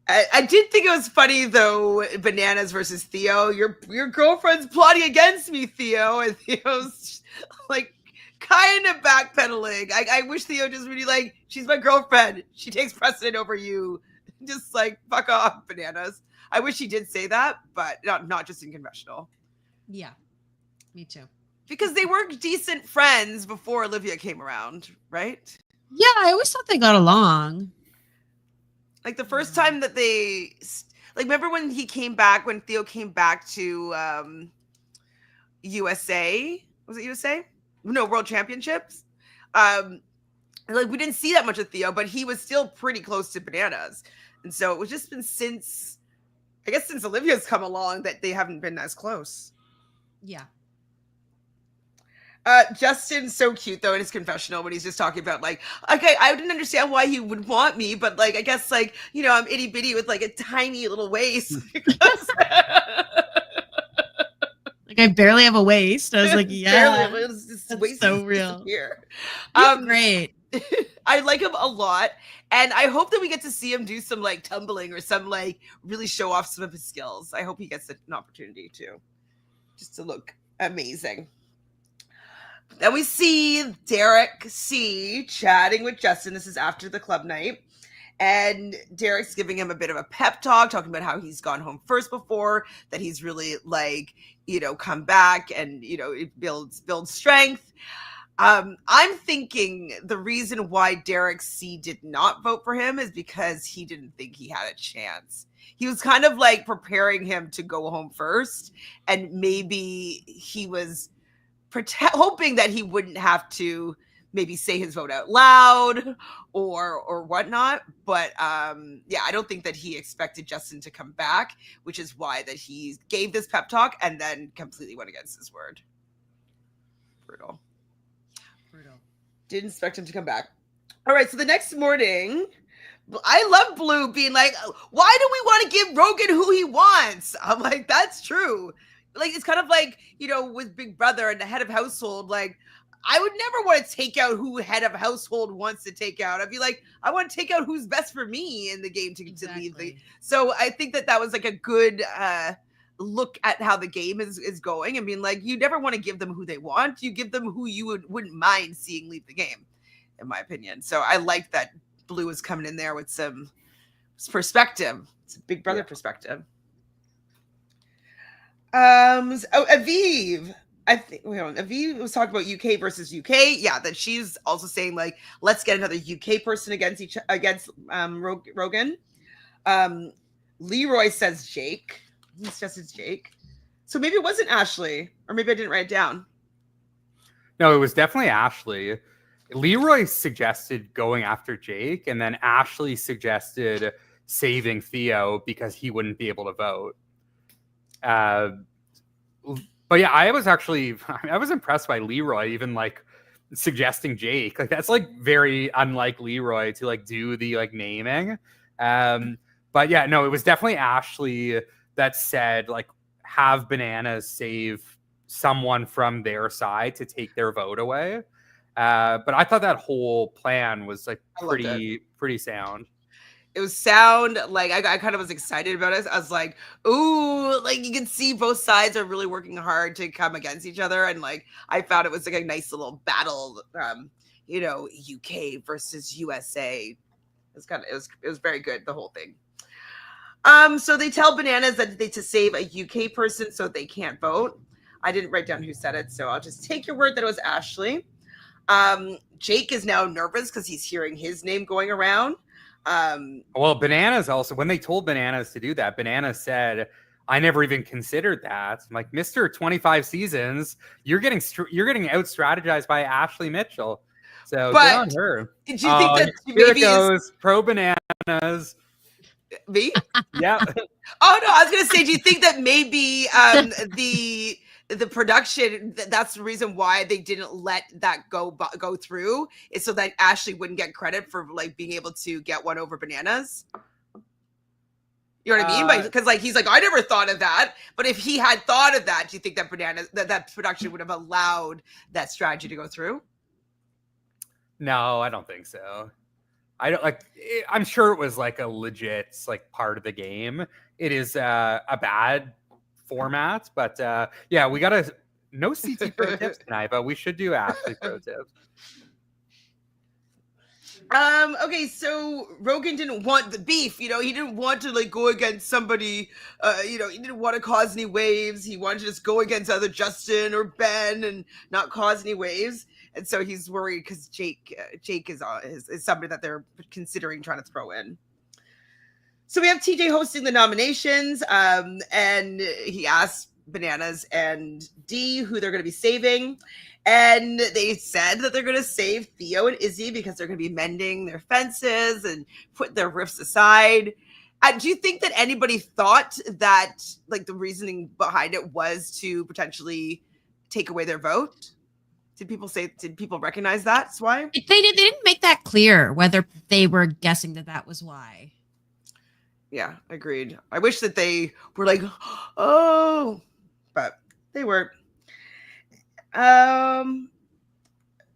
I did think it was funny though, Bananas versus Theo. Your girlfriend's plotting against me, Theo, and Theo's like kind of backpedaling. I wish Theo just really like, she's my girlfriend. She takes precedent over you. Just like, fuck off, Bananas. I wish he did say that, but not just in confessional. Yeah, me too. Because they were decent friends before Olivia came around, right? Yeah, I always thought they got along. Like the first time that they, like, remember when Theo came back to USA? Was it USA? No, World Championships. Like, we didn't see that much of Theo, but he was still pretty close to Bananas. And so it was just been since Olivia's come along that they haven't been as close. Yeah. Justin's so cute though in his confessional when he's just talking about like, okay, I didn't understand why he would want me, but like, I guess like, I'm itty bitty with like a tiny little waist. Like I barely have a waist. I was like, yeah, barely. It was just waist so real. Here. Great. I like him a lot, and I hope that we get to see him do some like tumbling or some like really show off some of his skills. I hope he gets an opportunity to, just to look amazing. Then we see Derrick chatting with Justin. This is after the club night. And Derrick's giving him a bit of a pep talk, talking about how he's gone home first before, that he's really like, come back and, it builds strength. I'm thinking the reason why Derrick C did not vote for him is because he didn't think he had a chance. He was kind of like preparing him to go home first, and maybe he was hoping that he wouldn't have to maybe say his vote out loud or whatnot. But I don't think that he expected Justin to come back, which is why that he gave this pep talk and then completely went against his word. Brutal. Didn't expect him to come back. All right, so the next morning, I love Blue being like, why do we want to give Rogan who he wants? I'm like, that's true. Like, it's kind of like, with Big Brother and the head of household, like, I would never want to take out who head of household wants to take out. I'd be like, I want to take out who's best for me in the game to leave. So I think that was like a good look at how the game is going. I mean, like, you never want to give them who they want. You give them who you wouldn't mind seeing leave the game, in my opinion. So I like that Blue is coming in there with some perspective. It's a Big Brother perspective. Aviv. Aviv was talking about UK versus UK. Yeah, that she's also saying, like, let's get another UK person against Rogan. Leroy says Jake. He suggested Jake. So maybe it wasn't Ashley, or maybe I didn't write it down. No, it was definitely Ashley. Leroy suggested going after Jake, and then Ashley suggested saving Theo because he wouldn't be able to vote. But yeah, I was impressed by Leroy even like suggesting Jake. Like, that's like very unlike Leroy to like do the like naming. But yeah, no, it was definitely Ashley that said like have Bananas save someone from their side to take their vote away. But I thought that whole plan was like pretty sound. It was sound. Like, I kind of was excited about it. I was like, ooh, like, you can see both sides are really working hard to come against each other. And like, I found it was like a nice little battle, UK versus USA. It was very good, the whole thing. So they tell Bananas that to save a UK person so they can't vote. I didn't write down who said it, so I'll just take your word that it was Ashley. Jake is now nervous because he's hearing his name going around. Well, Bananas also, when they told Bananas to do that, Bananas said, I never even considered that. I'm like, Mr. 25 seasons, you're getting out strategized by Ashley Mitchell. So good on her. Did you think that here it goes, pro Bananas. Me? Yeah. Oh no, I was gonna say, do you think that maybe the production, that's the reason why they didn't let that go through, is so that Ashley wouldn't get credit for like being able to get one over Bananas? You know what I mean? Because like he's like, I never thought of that. But if he had thought of that, do you think that that production would have allowed that strategy to go through? No, I don't think so. I'm sure it was like a legit like part of the game. It is a bad format, but yeah, we got no CT pro tips tonight, but we should do Ashley pro tips. Okay, so Rogan didn't want the beef, he didn't want to like go against somebody, he didn't want to cause any waves. He wanted to just go against either Justin or Ben and not cause any waves. And so he's worried because Jake is somebody that they're considering trying to throw in. So we have TJ hosting the nominations, and he asked Bananas and Dee who they're going to be saving. And they said that they're going to save Theo and Izzy because they're going to be mending their fences and put their rifts aside. Do you think that anybody thought that like the reasoning behind it was to potentially take away their vote? Did people recognize that's why? They didn't make that clear whether they were guessing that was why. Yeah, agreed. I wish that they were like, oh, but they weren't.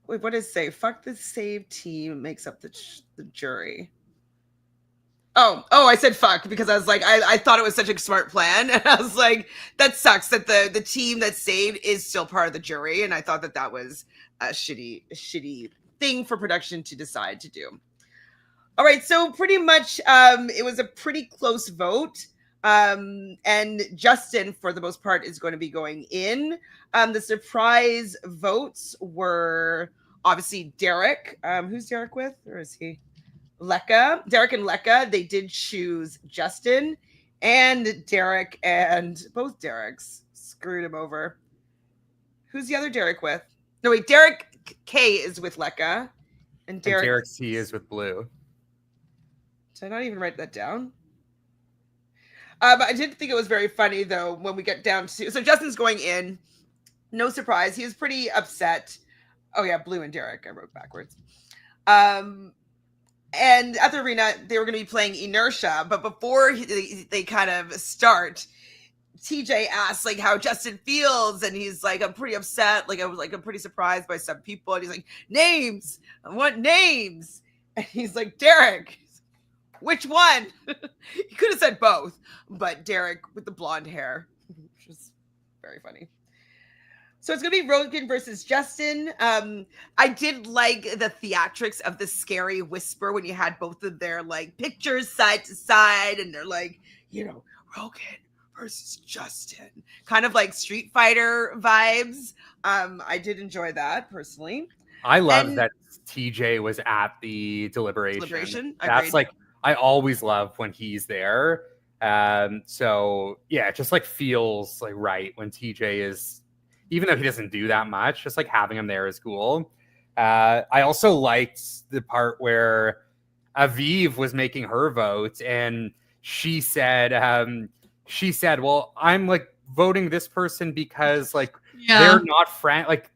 Wait, what does it say? Fuck the save team makes up the jury. Oh, I said fuck because I was like, I thought it was such a smart plan. And I was like, that sucks that the team that saved is still part of the jury. And I thought that was a shitty thing for production to decide to do. All right, so pretty much it was a pretty close vote. And Justin, for the most part, is going to be going in. The surprise votes were obviously Derrick. Who's Derrick with? Or is he? Leka. Derrick and Leka. They did choose Justin. And Derrick and both Derricks screwed him over. Who's the other Derrick with? No, wait, Derrick K is with Leka. And Derrick C is with Blue. Did I not even write that down? I did think it was very funny, though, when we get down to... So Justin's going in. No surprise. He was pretty upset. Oh, yeah, Blue and Derrick. I wrote backwards. And at the arena, they were going to be playing Inertia. But before they kind of start, TJ asks, like, how Justin feels. And he's like, I'm pretty upset. Like, I'm pretty surprised by some people. And he's like, names. I want names. And he's like, Derrick. Which one? He could have said both, but Derrick with the blonde hair, which is very funny. So it's going to be Rogan versus Justin. I did like the theatrics of the scary whisper when you had both of their like pictures side to side, and they're like, Rogan versus Justin, kind of like Street Fighter vibes. I did enjoy that personally. I love that TJ was at the deliberation. That's agreed. like, I always love when he's there. So yeah, it just like feels like right when TJ is, even though he doesn't do that much, just like having him there is cool. I also liked the part where Aviv was making her vote, and she said, well, I'm like voting this person because like they're not friends. Like,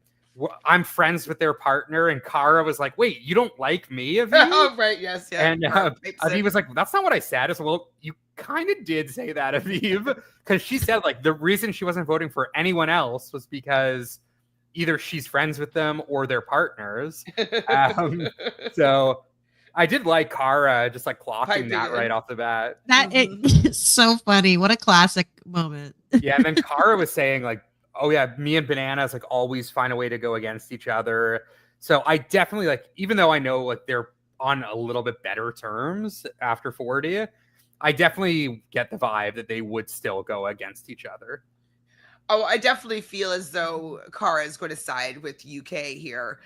I'm friends with their partner, and Cara was like, wait, you don't like me, Aviv? Oh, right, yes, yeah. And Aviv was like, that's not what I said. I said, well, you kind of did say that, Aviv, because she said like the reason she wasn't voting for anyone else was because either she's friends with them or their partners. So I did like Cara just like clocking that right off the bat. It's so funny. What a classic moment. Yeah, and then Cara was saying like, oh yeah, me and Bananas like always find a way to go against each other. So I definitely like, even though I know like they're on a little bit better terms after 40, I definitely get the vibe that they would still go against each other. Oh, I definitely feel as though Cara is going to side with UK here.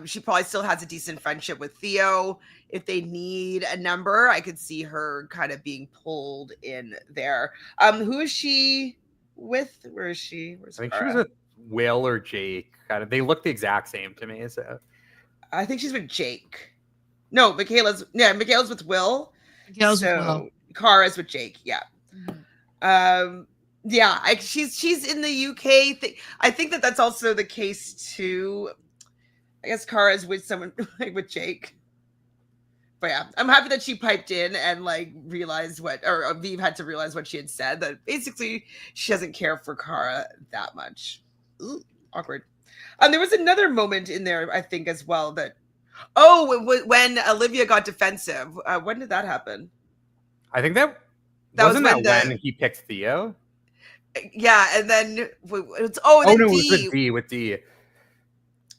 She probably still has a decent friendship with Theo. If they need a number, I could see her kind of being pulled in there. Who is she with? Where is she? I think Cara? She was with Will or Jake. Kind of, they look the exact same to me. So I think she's with Jake. No, Michaela's with Will. Michaela's with Will. Cara's with Jake. Yeah. Mm-hmm. Yeah, she's in the UK. I think that's also the case too. I guess Cara's with someone like with Jake. But yeah, I'm happy that she piped in and like realized or Aviv had to realize what she had said, that basically she doesn't care for Cara that much. Ooh, awkward. There was another moment in there, I think, as well that, when Olivia got defensive. When did that happen? I think that wasn't when he picked Theo. Yeah, and then it was with Dee.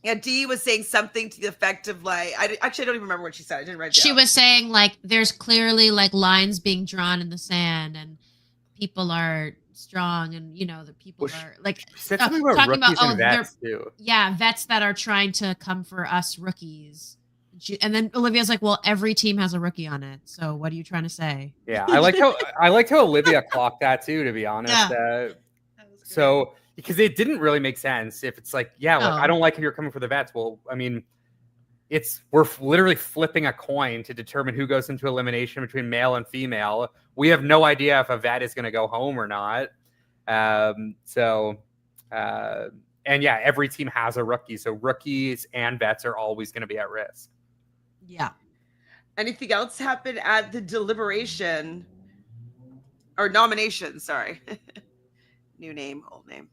Yeah, Dee was saying something to the effect of like, I don't even remember what she said. I didn't write it down. She was saying like, there's clearly like lines being drawn in the sand, and people are strong, and the people are like talking about vets too. Yeah, vets that are trying to come for us rookies. And then Olivia's like, well, every team has a rookie on it. So what are you trying to say? Yeah, I liked how Olivia clocked that too, to be honest. Yeah. So because it didn't really make sense if it's like, I don't like if you're coming for the vets. Well, I mean, we're literally flipping a coin to determine who goes into elimination between male and female. We have no idea if a vet is going to go home or not. And yeah, every team has a rookie. So rookies and vets are always going to be at risk. Yeah. Anything else happen at the deliberation or nomination? Sorry. New name, old name.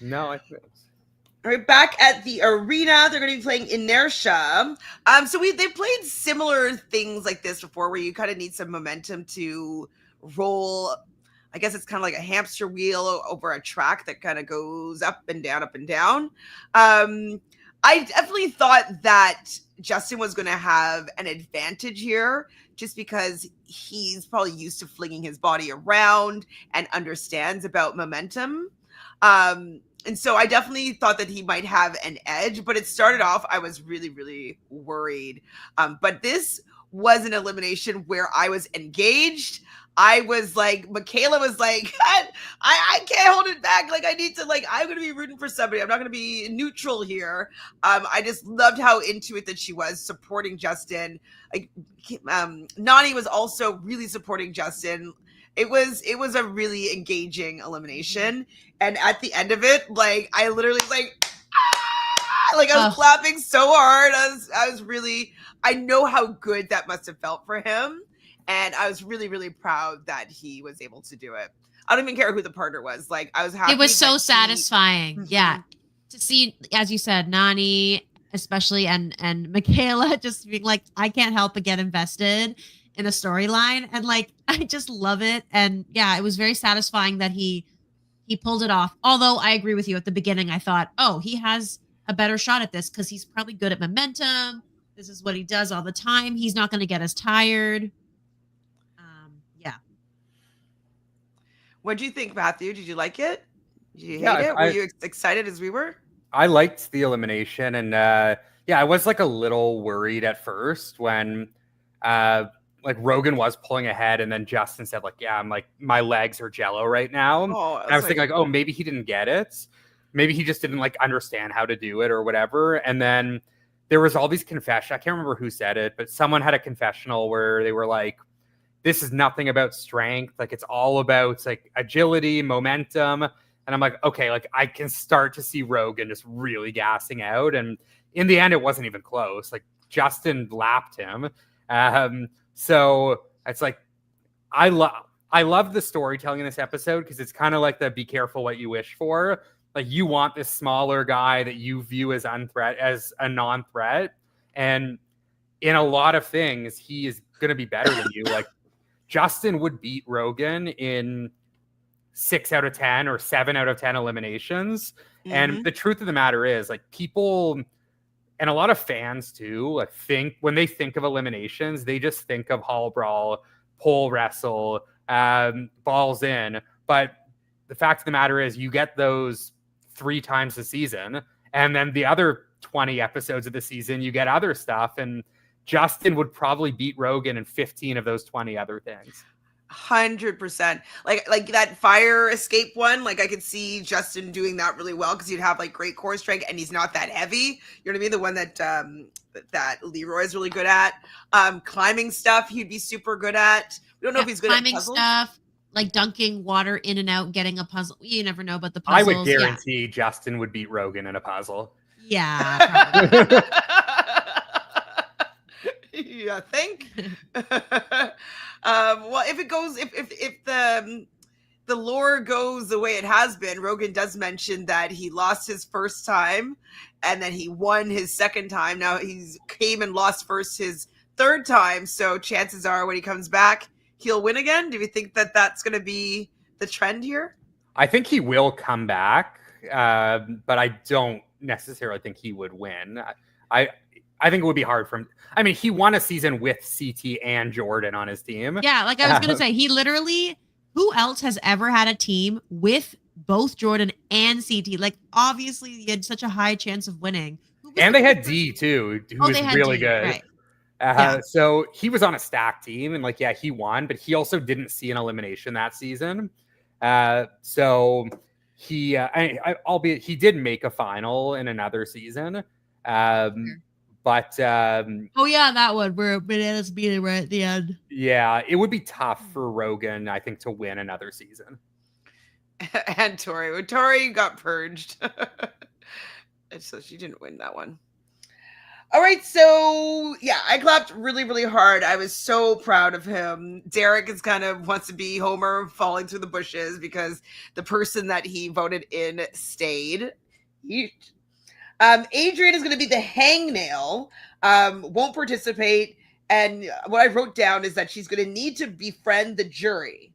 No, I think. All right, back at the arena, they're going to be playing Inertia. So they played similar things like this before, where you kind of need some momentum to roll. I guess it's kind of like a hamster wheel over a track that kind of goes up and down, up and down. I definitely thought that Justin was going to have an advantage here just because he's probably used to flinging his body around and understands about momentum. And so I definitely thought that he might have an edge, but it started off, I was really, really worried. But this was an elimination where I was engaged. I was like, Michaela was like, I can't hold it back. Like, I need to, like, I'm going to be rooting for somebody. I'm not going to be neutral here. I just loved how into it that she was supporting Justin. Like, Nani was also really supporting Justin. It was a really engaging elimination. And at the end of it, like, I literally was like, ah! Like, I was clapping so hard. I know how good that must have felt for him. And I was really, really proud that he was able to do it. I don't even care who the partner was. Like, I was happy. It was so satisfying. Yeah. To see, as you said, Nani, especially, and Michaela just being like, I can't help but get invested in a storyline. And like, I just love it. And yeah, it was very satisfying that he pulled it off. Although I agree with you at the beginning, I thought, oh, he has a better shot at this because he's probably good at momentum. This is what he does all the time. He's not going to get as tired. Yeah. What do you think, Matthew? Did you like it? Did you hate it? Were you excited as we were? I liked the elimination, and I was like a little worried at first when like Rogan was pulling ahead, and then Justin said like, yeah, I'm like, my legs are jello right now. And I was thinking like, oh, maybe he didn't get it. Maybe he just didn't like understand how to do it or whatever. And then there was all these confessions. I can't remember who said it, but someone had a confessional where they were like, this is nothing about strength. Like, it's all about like agility, momentum. And I'm like, okay, like I can start to see Rogan just really gassing out. And in the end, it wasn't even close. Like, Justin lapped him. So it's like, I love the storytelling in this episode because it's kind of like the be careful what you wish for. Like, you want this smaller guy that you view as a non-threat. And in a lot of things, he is going to be better than you. Like, Justin would beat Rogan in 6 out of 10 or 7 out of 10 eliminations. Mm-hmm. And the truth of the matter is, like, people and a lot of fans too, like, think when they think of eliminations, they just think of hall brawl, pole wrestle, balls in. But the fact of the matter is, you get those 3 times a season, and then the other 20 episodes of the season, you get other stuff. And Justin would probably beat Rogan in 15 of those 20 other things. 100%. Like that fire escape one, like I could see Justin doing that really well because he'd have like great core strength and he's not that heavy. You know what I mean? The one that Leroy's really good at. Climbing stuff, he'd be super good at. We don't know if he's good at puzzles. Stuff, like dunking water in and out, getting a puzzle. You never know about the puzzles. I would guarantee Justin would beat Rogan in a puzzle. Yeah, probably. You think? Well, if the lore goes the way it has been, Rogan does mention that he lost his first time and then he won his second time. Now he's came and lost his third time. So chances are when he comes back, he'll win again. Do you think that that's going to be the trend here? I think he will come back, but I don't necessarily think he would win. I think it would be hard for him. I mean, he won a season with CT and Jordan on his team. Yeah, like I was going to say, he literally, who else has ever had a team with both Jordan and CT? Like, obviously, he had such a high chance of winning. And they had Dee, too, who was really good. Right. So he was on a stacked team, and like, yeah, he won, but he also didn't see an elimination that season. So he, albeit he did make a final in another season. But oh yeah, that one where Bananas beat it right at the end. Yeah, it would be tough for Rogan, I think, to win another season. And Tori got purged, so she didn't win that one. All right, so yeah, I clapped really, really hard. I was so proud of him. Derrick is kind of wants to be Homer falling through the bushes because the person that he voted in stayed. Adrienne is going to be the hangnail, won't participate. And what I wrote down is that she's going to need to befriend the jury.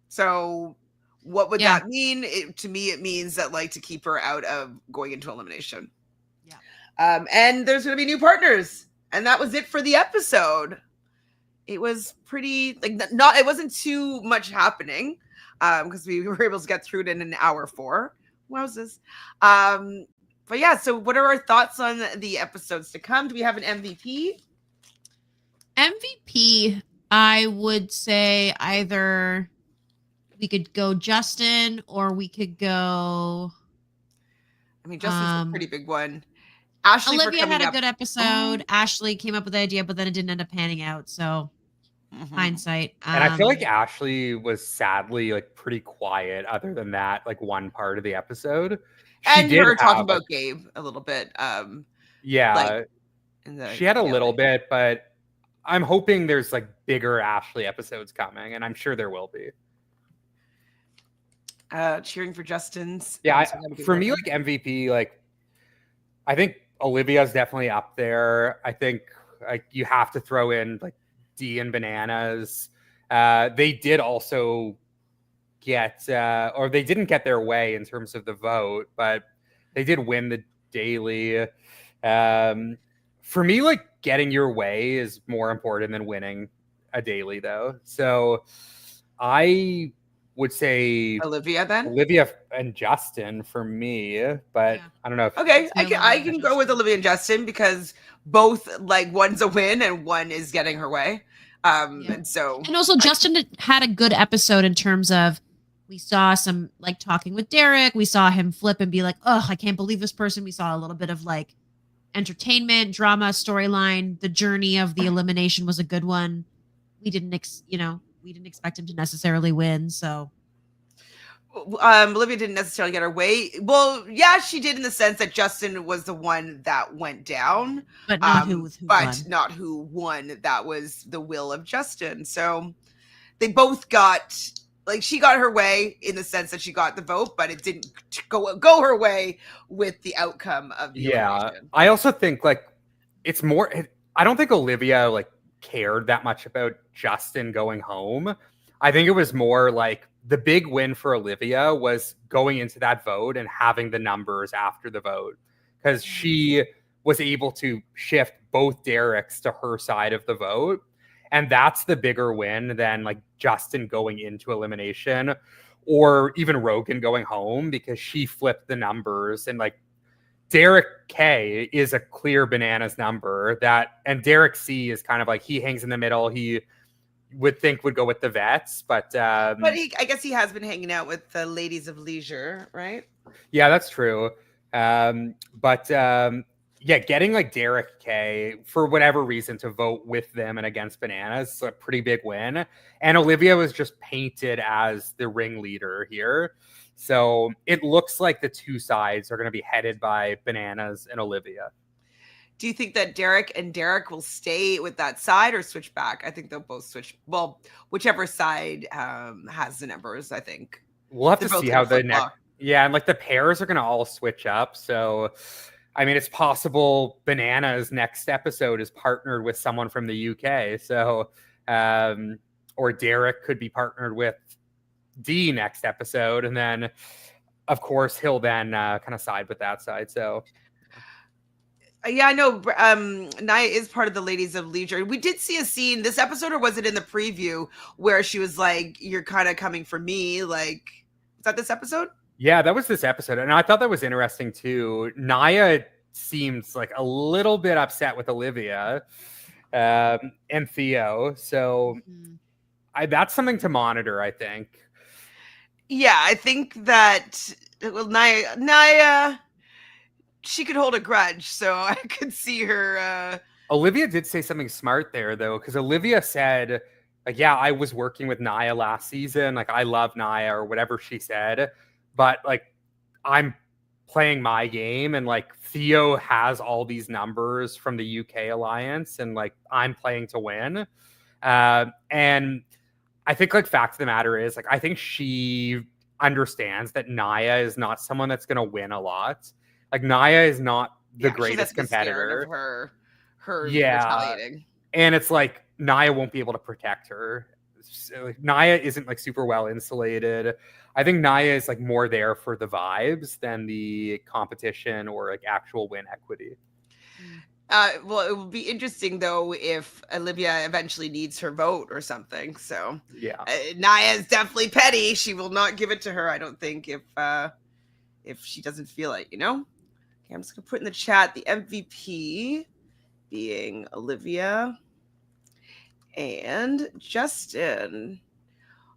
So what would that mean? To me, it means that like to keep her out of going into elimination. And there's going to be new partners. And that was it for the episode. It was pretty, like, not, it wasn't too much happening because we were able to get through it in an hour 4. Wowzers. But yeah, so what are our thoughts on the episodes to come? Do we have an MVP? MVP, I would say either we could go Justin or we could go. I mean, Justin's a pretty big one. Ashley Olivia had a good episode. Ashley came up with the idea, but then it didn't end up panning out. So hindsight. And I feel like Ashley was sadly like pretty quiet other than that, like one part of the episode. And her talking about Gabe a little bit. Yeah. Like, she had a little bit, but I'm hoping there's like bigger Ashley episodes coming, and I'm sure there will be. Cheering for Justin's. Yeah, for me, like MVP, like I think Olivia's definitely up there. I think like you have to throw in like Dee and Bananas. They did also get, or they didn't get their way in terms of the vote, but they did win the daily. For me, like getting your way is more important than winning a daily, though. So I would say Olivia then. Olivia and Justin for me, but yeah. I don't know. Okay, I can go with Olivia and Justin because both like one's a win and one is getting her way. And also Justin had a good episode in terms of we saw some like talking with Derrick. We saw him flip and be like, "Oh, I can't believe this person." We saw a little bit of like entertainment, drama, storyline. The journey of the elimination was a good one. We didn't expect him to necessarily win. So Olivia didn't necessarily get her way. Well, yeah, she did in the sense that Justin was the one that went down, but not who won. Not who won. That was the will of Justin. So they both got, like, she got her way in the sense that she got the vote, but it didn't go her way with the outcome of the elimination. I also think like it's more. I don't think Olivia like cared that much about Justin going home. I think it was more like the big win for Olivia was going into that vote and having the numbers after the vote, because she was able to shift both Derricks to her side of the vote. And that's the bigger win than like Justin going into elimination or even Rogan going home, because she flipped the numbers. And like Derrick K is a clear Bananas number and Derrick C is kind of like, he hangs in the middle. He would think would go with the vets, but I guess he has been hanging out with the ladies of leisure, right? Yeah, that's true. Yeah, getting like Derrick K for whatever reason to vote with them and against Bananas is a pretty big win. And Olivia was just painted as the ringleader here. So it looks like the two sides are going to be headed by Bananas and Olivia. Do you think that Derrick and Derrick will stay with that side or switch back? I think they'll both switch. Well, whichever side has the numbers, I think. We'll have to see how the next. Yeah, and like the pairs are going to all switch up. So, I mean, it's possible Bananas next episode is partnered with someone from the UK. So, or Derrick could be partnered with Dee next episode. And then, of course, he'll then kind of side with that side. So, yeah, I know. Naya is part of the ladies of leisure. We did see a scene this episode, or was it in the preview, where she was like, "You're kind of coming for me." Like, was that this episode? Yeah, that was this episode. And I thought that was interesting too. Naya seems like a little bit upset with Olivia and Theo. So that's something to monitor, I think. Yeah, I think that Naya, she could hold a grudge. So I could see her. Olivia did say something smart there, though, because Olivia said, like, yeah, I was working with Naya last season. Like, I love Naya, or whatever she said. But like, I'm playing my game, and like Theo has all these numbers from the UK alliance, and like I'm playing to win. And I think like fact of the matter is, like, I think she understands that Naya is not someone that's going to win a lot. Like, Naya is not the greatest competitor. Her retaliating. And it's like Naya won't be able to protect her. So, like, Naya isn't like super well insulated. I think Naya is like more there for the vibes than the competition or like actual win equity. Well, it will be interesting though if Olivia eventually needs her vote or something. So Yeah. Naya is definitely petty. She will not give it to her, I don't think, if she doesn't feel it, Okay, I'm just gonna put in the chat the MVP being Olivia and Justin.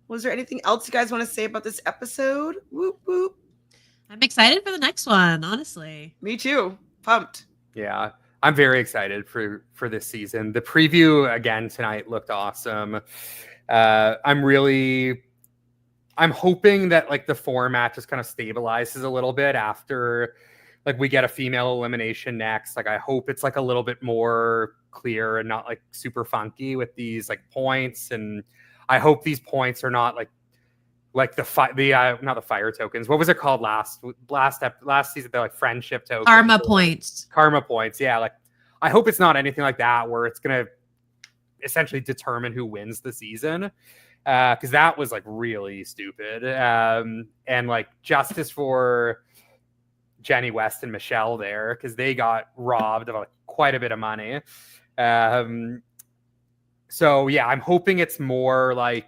Was there anything else you guys want to say about this episode? Whoop whoop. I'm excited for the next one, honestly. Me too. Pumped. Yeah. I'm very excited for this season. The preview again tonight looked awesome. I'm hoping that like the format just kind of stabilizes a little bit after like we get a female elimination next. Like I hope it's like a little bit more clear and not like super funky with these like points. And I hope these points are not like not the fire tokens. What was it called last season? They're like friendship tokens. Karma points. Karma points. Yeah. Like I hope it's not anything like that where it's going to essentially determine who wins the season. Because that was like really stupid. And like justice for Jenny West and Michelle there, because they got robbed of like, quite a bit of money. So yeah, I'm hoping it's more like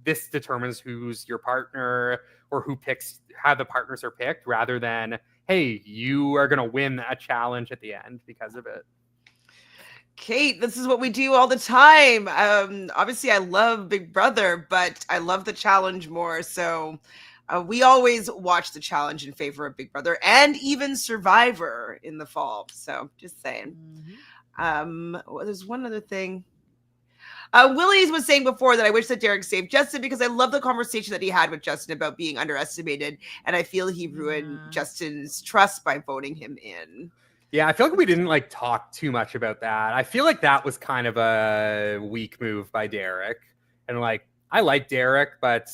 this determines who's your partner or who picks how the partners are picked rather than, hey, you are going to win a challenge at the end because of it. Kate, this is what we do all the time. Obviously, I love Big Brother, but I love the challenge more. So we always watch the challenge in favor of Big Brother and even Survivor in the fall. So just saying. Well, there's one other thing. Willie was saying before that I wish that Derrick saved Justin because I love the conversation that he had with Justin about being underestimated. And I feel he ruined Justin's trust by voting him in. Yeah, I feel like we didn't like talk too much about that. I feel like that was kind of a weak move by Derrick. And like, I like Derrick, but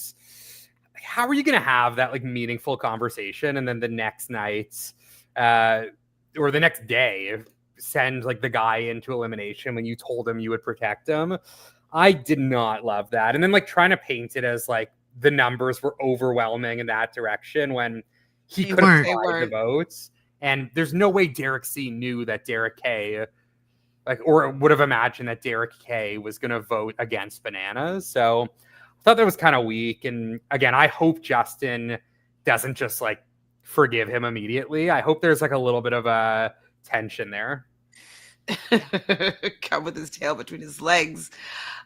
how are you going to have that like meaningful conversation and then the next night or the next day send like the guy into elimination when you told him you would protect him? I did not love that. And then like trying to paint it as like the numbers were overwhelming in that direction when he could have tried the votes. And there's no way Derrick C knew that Derrick K, like, or would have imagined that Derrick K was going to vote against Bananas. So I thought that was kind of weak. And again, I hope Justin doesn't just like forgive him immediately. I hope there's like a little bit of a tension there. Come with his tail between his legs.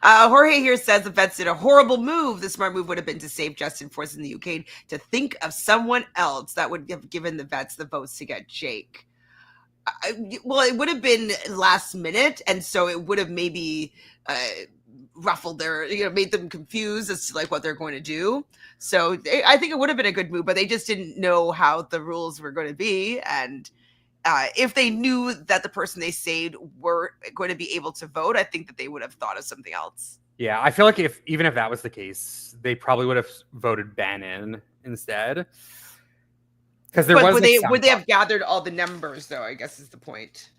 Jorge here says the vets did a horrible move. The smart move would have been to save Justin, forcing the UK to think of someone else that would have given the vets the votes to get Jake. Well, it would have been last minute, and so it would have maybe ruffled their, made them confused as to like what they're going to do. So I think it would have been a good move, but they just didn't know how the rules were going to be, and if they knew that the person they saved were going to be able to vote, I think that they would have thought of something else. Yeah, I feel like even if that was the case, they probably would have voted Ben in instead. Because would they have gathered all the numbers though? I guess is the point.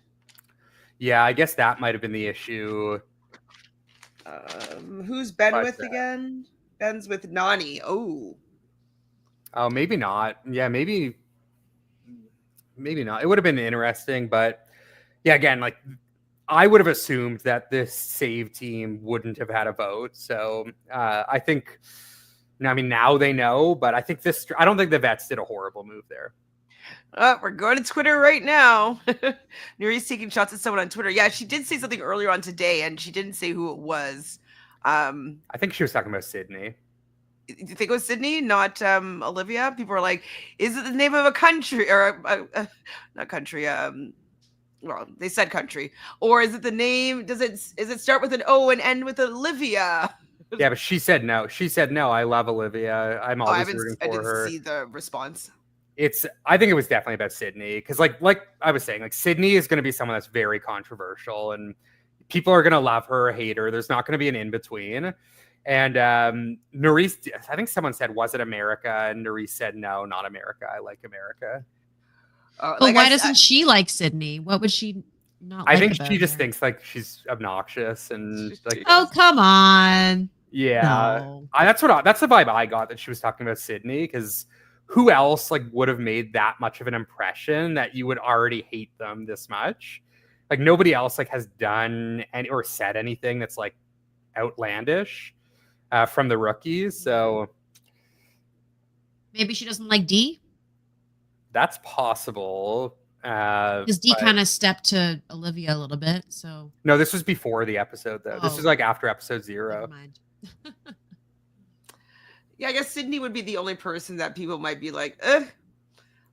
Yeah, I guess that might have been the issue. Who's Ben with again? Ben's with Nani. Oh, maybe not. Yeah, maybe not. It would have been interesting, but yeah, again, like I would have assumed that this save team wouldn't have had a vote. So I think, I mean, now they know, but I don't think the vets did a horrible move there. We're going to Twitter right now. Nuri's taking shots at someone on Twitter. Yeah, she did say something earlier on today, and she didn't say who it was. I think she was talking about Sydney. Do you think it was Sydney, not Olivia? People are like, is it the name of a country or not country? Well, they said country, or is it the name? Is it start with an O and end with Olivia? Yeah, but she said no. She said no. I love Olivia. I'm always rooting for her. I didn't see the response. I think it was definitely about Sydney because, like I was saying, like Sydney is going to be someone that's very controversial, and people are going to love her or hate her. There's not going to be an in between. And Nerys, I think someone said, was it America? And Nerys said, no, not America. I like America. But why doesn't she like Sydney? What would she not like? I think she just thinks like she's obnoxious and like. Oh, come on. Yeah. No. That's the vibe I got, that she was talking about Sydney, because who else like would have made that much of an impression that you would already hate them this much? like nobody else like has done any or said anything that's like outlandish from the rookies. So maybe she doesn't like Dee. that's possible. Because Dee kind of stepped to Olivia a little bit. So no, this was before the episode though. This is like after episode 0. Never mind. Yeah, I guess Sydney would be the only person that people might be like, ugh.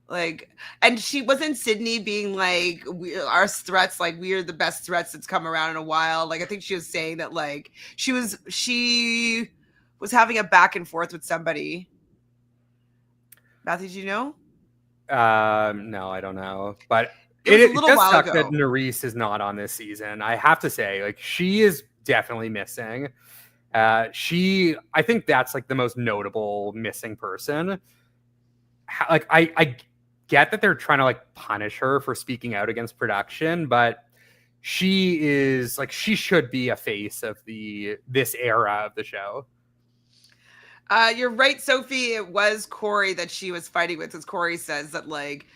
Like, and she wasn't Sydney being like, our threats, like we are the best threats that's come around in a while. Like, I think she was saying that like she was having a back and forth with somebody. Matthew, do you know? No, I don't know, but it does suck that Nerys is not on this season. I have to say, like, she is definitely missing. I think that's like the most notable missing person. Like, I get that they're trying to like punish her for speaking out against production, but she is like, she should be a face of this era of the show. You're right, Sophie. It was Corey that she was fighting with, as Corey says that like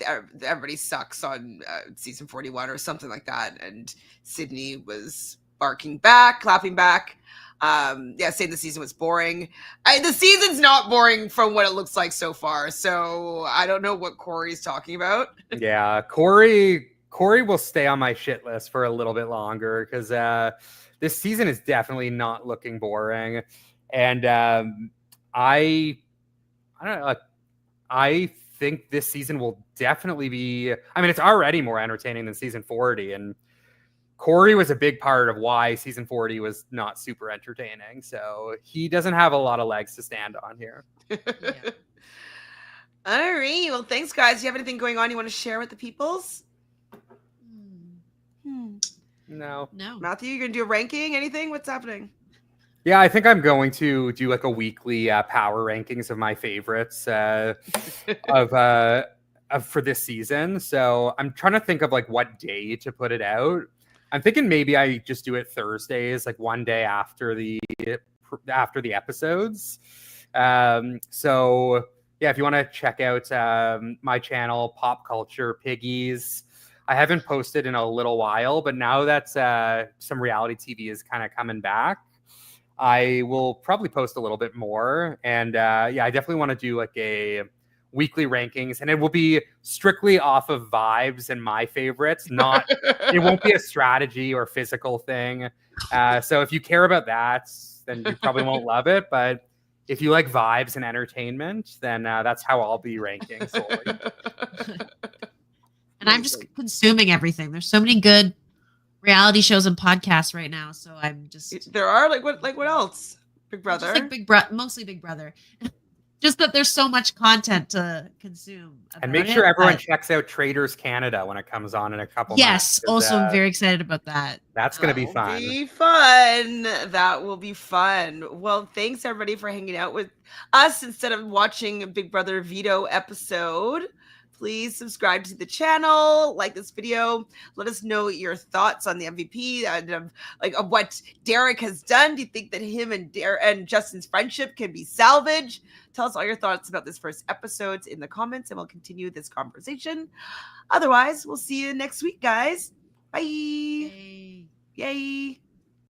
everybody sucks on season 41 or something like that, and Sydney was barking back, clapping back. Saying the season was boring. The season's not boring from what it looks like so far, so I don't know what Corey's talking about. Yeah, Corey will stay on my shit list for a little bit longer because this season is definitely not looking boring. And I don't know. Like, I think this season will definitely be. I mean, it's already more entertaining than season 40, and Corey was a big part of why season 40 was not super entertaining. So he doesn't have a lot of legs to stand on here. Yeah. All right. Well, thanks, guys. Do you have anything going on you want to share with the peoples? No. Matthew, you're gonna do a ranking? Anything? What's happening? Yeah, I think I'm going to do like a weekly power rankings of my favorites for this season. So I'm trying to think of like what day to put it out. I'm thinking maybe I just do it Thursdays, like one day after the episodes. So yeah, if you want to check out my channel, Pop Culture Piggies. I haven't posted in a little while, but now that some reality TV is kind of coming back, I will probably post a little bit more. And I definitely want to do like a weekly rankings, and it will be strictly off of vibes and my favorites. It won't be a strategy or physical thing. So if you care about that, then you probably won't love it. But if you like vibes and entertainment, then that's how I'll be ranking solely. And I'm just consuming everything. There's so many good reality shows and podcasts right now, so I'm just. There are like what else? Big Brother, like mostly Big Brother. Just that there's so much content to consume. And make sure everyone checks out Traders Canada when it comes on in a couple months. Yes, also I'm very excited about that. That's going to be fun. That will be fun. Well, thanks everybody for hanging out with us instead of watching a Big Brother veto episode. Please subscribe to the channel, like this video. Let us know your thoughts on the MVP and of what Derrick has done. Do you think that him and Justin's friendship can be salvaged? Tell us all your thoughts about this first episode in the comments, and we'll continue this conversation. Otherwise, we'll see you next week, guys. Bye. Yay. Yay.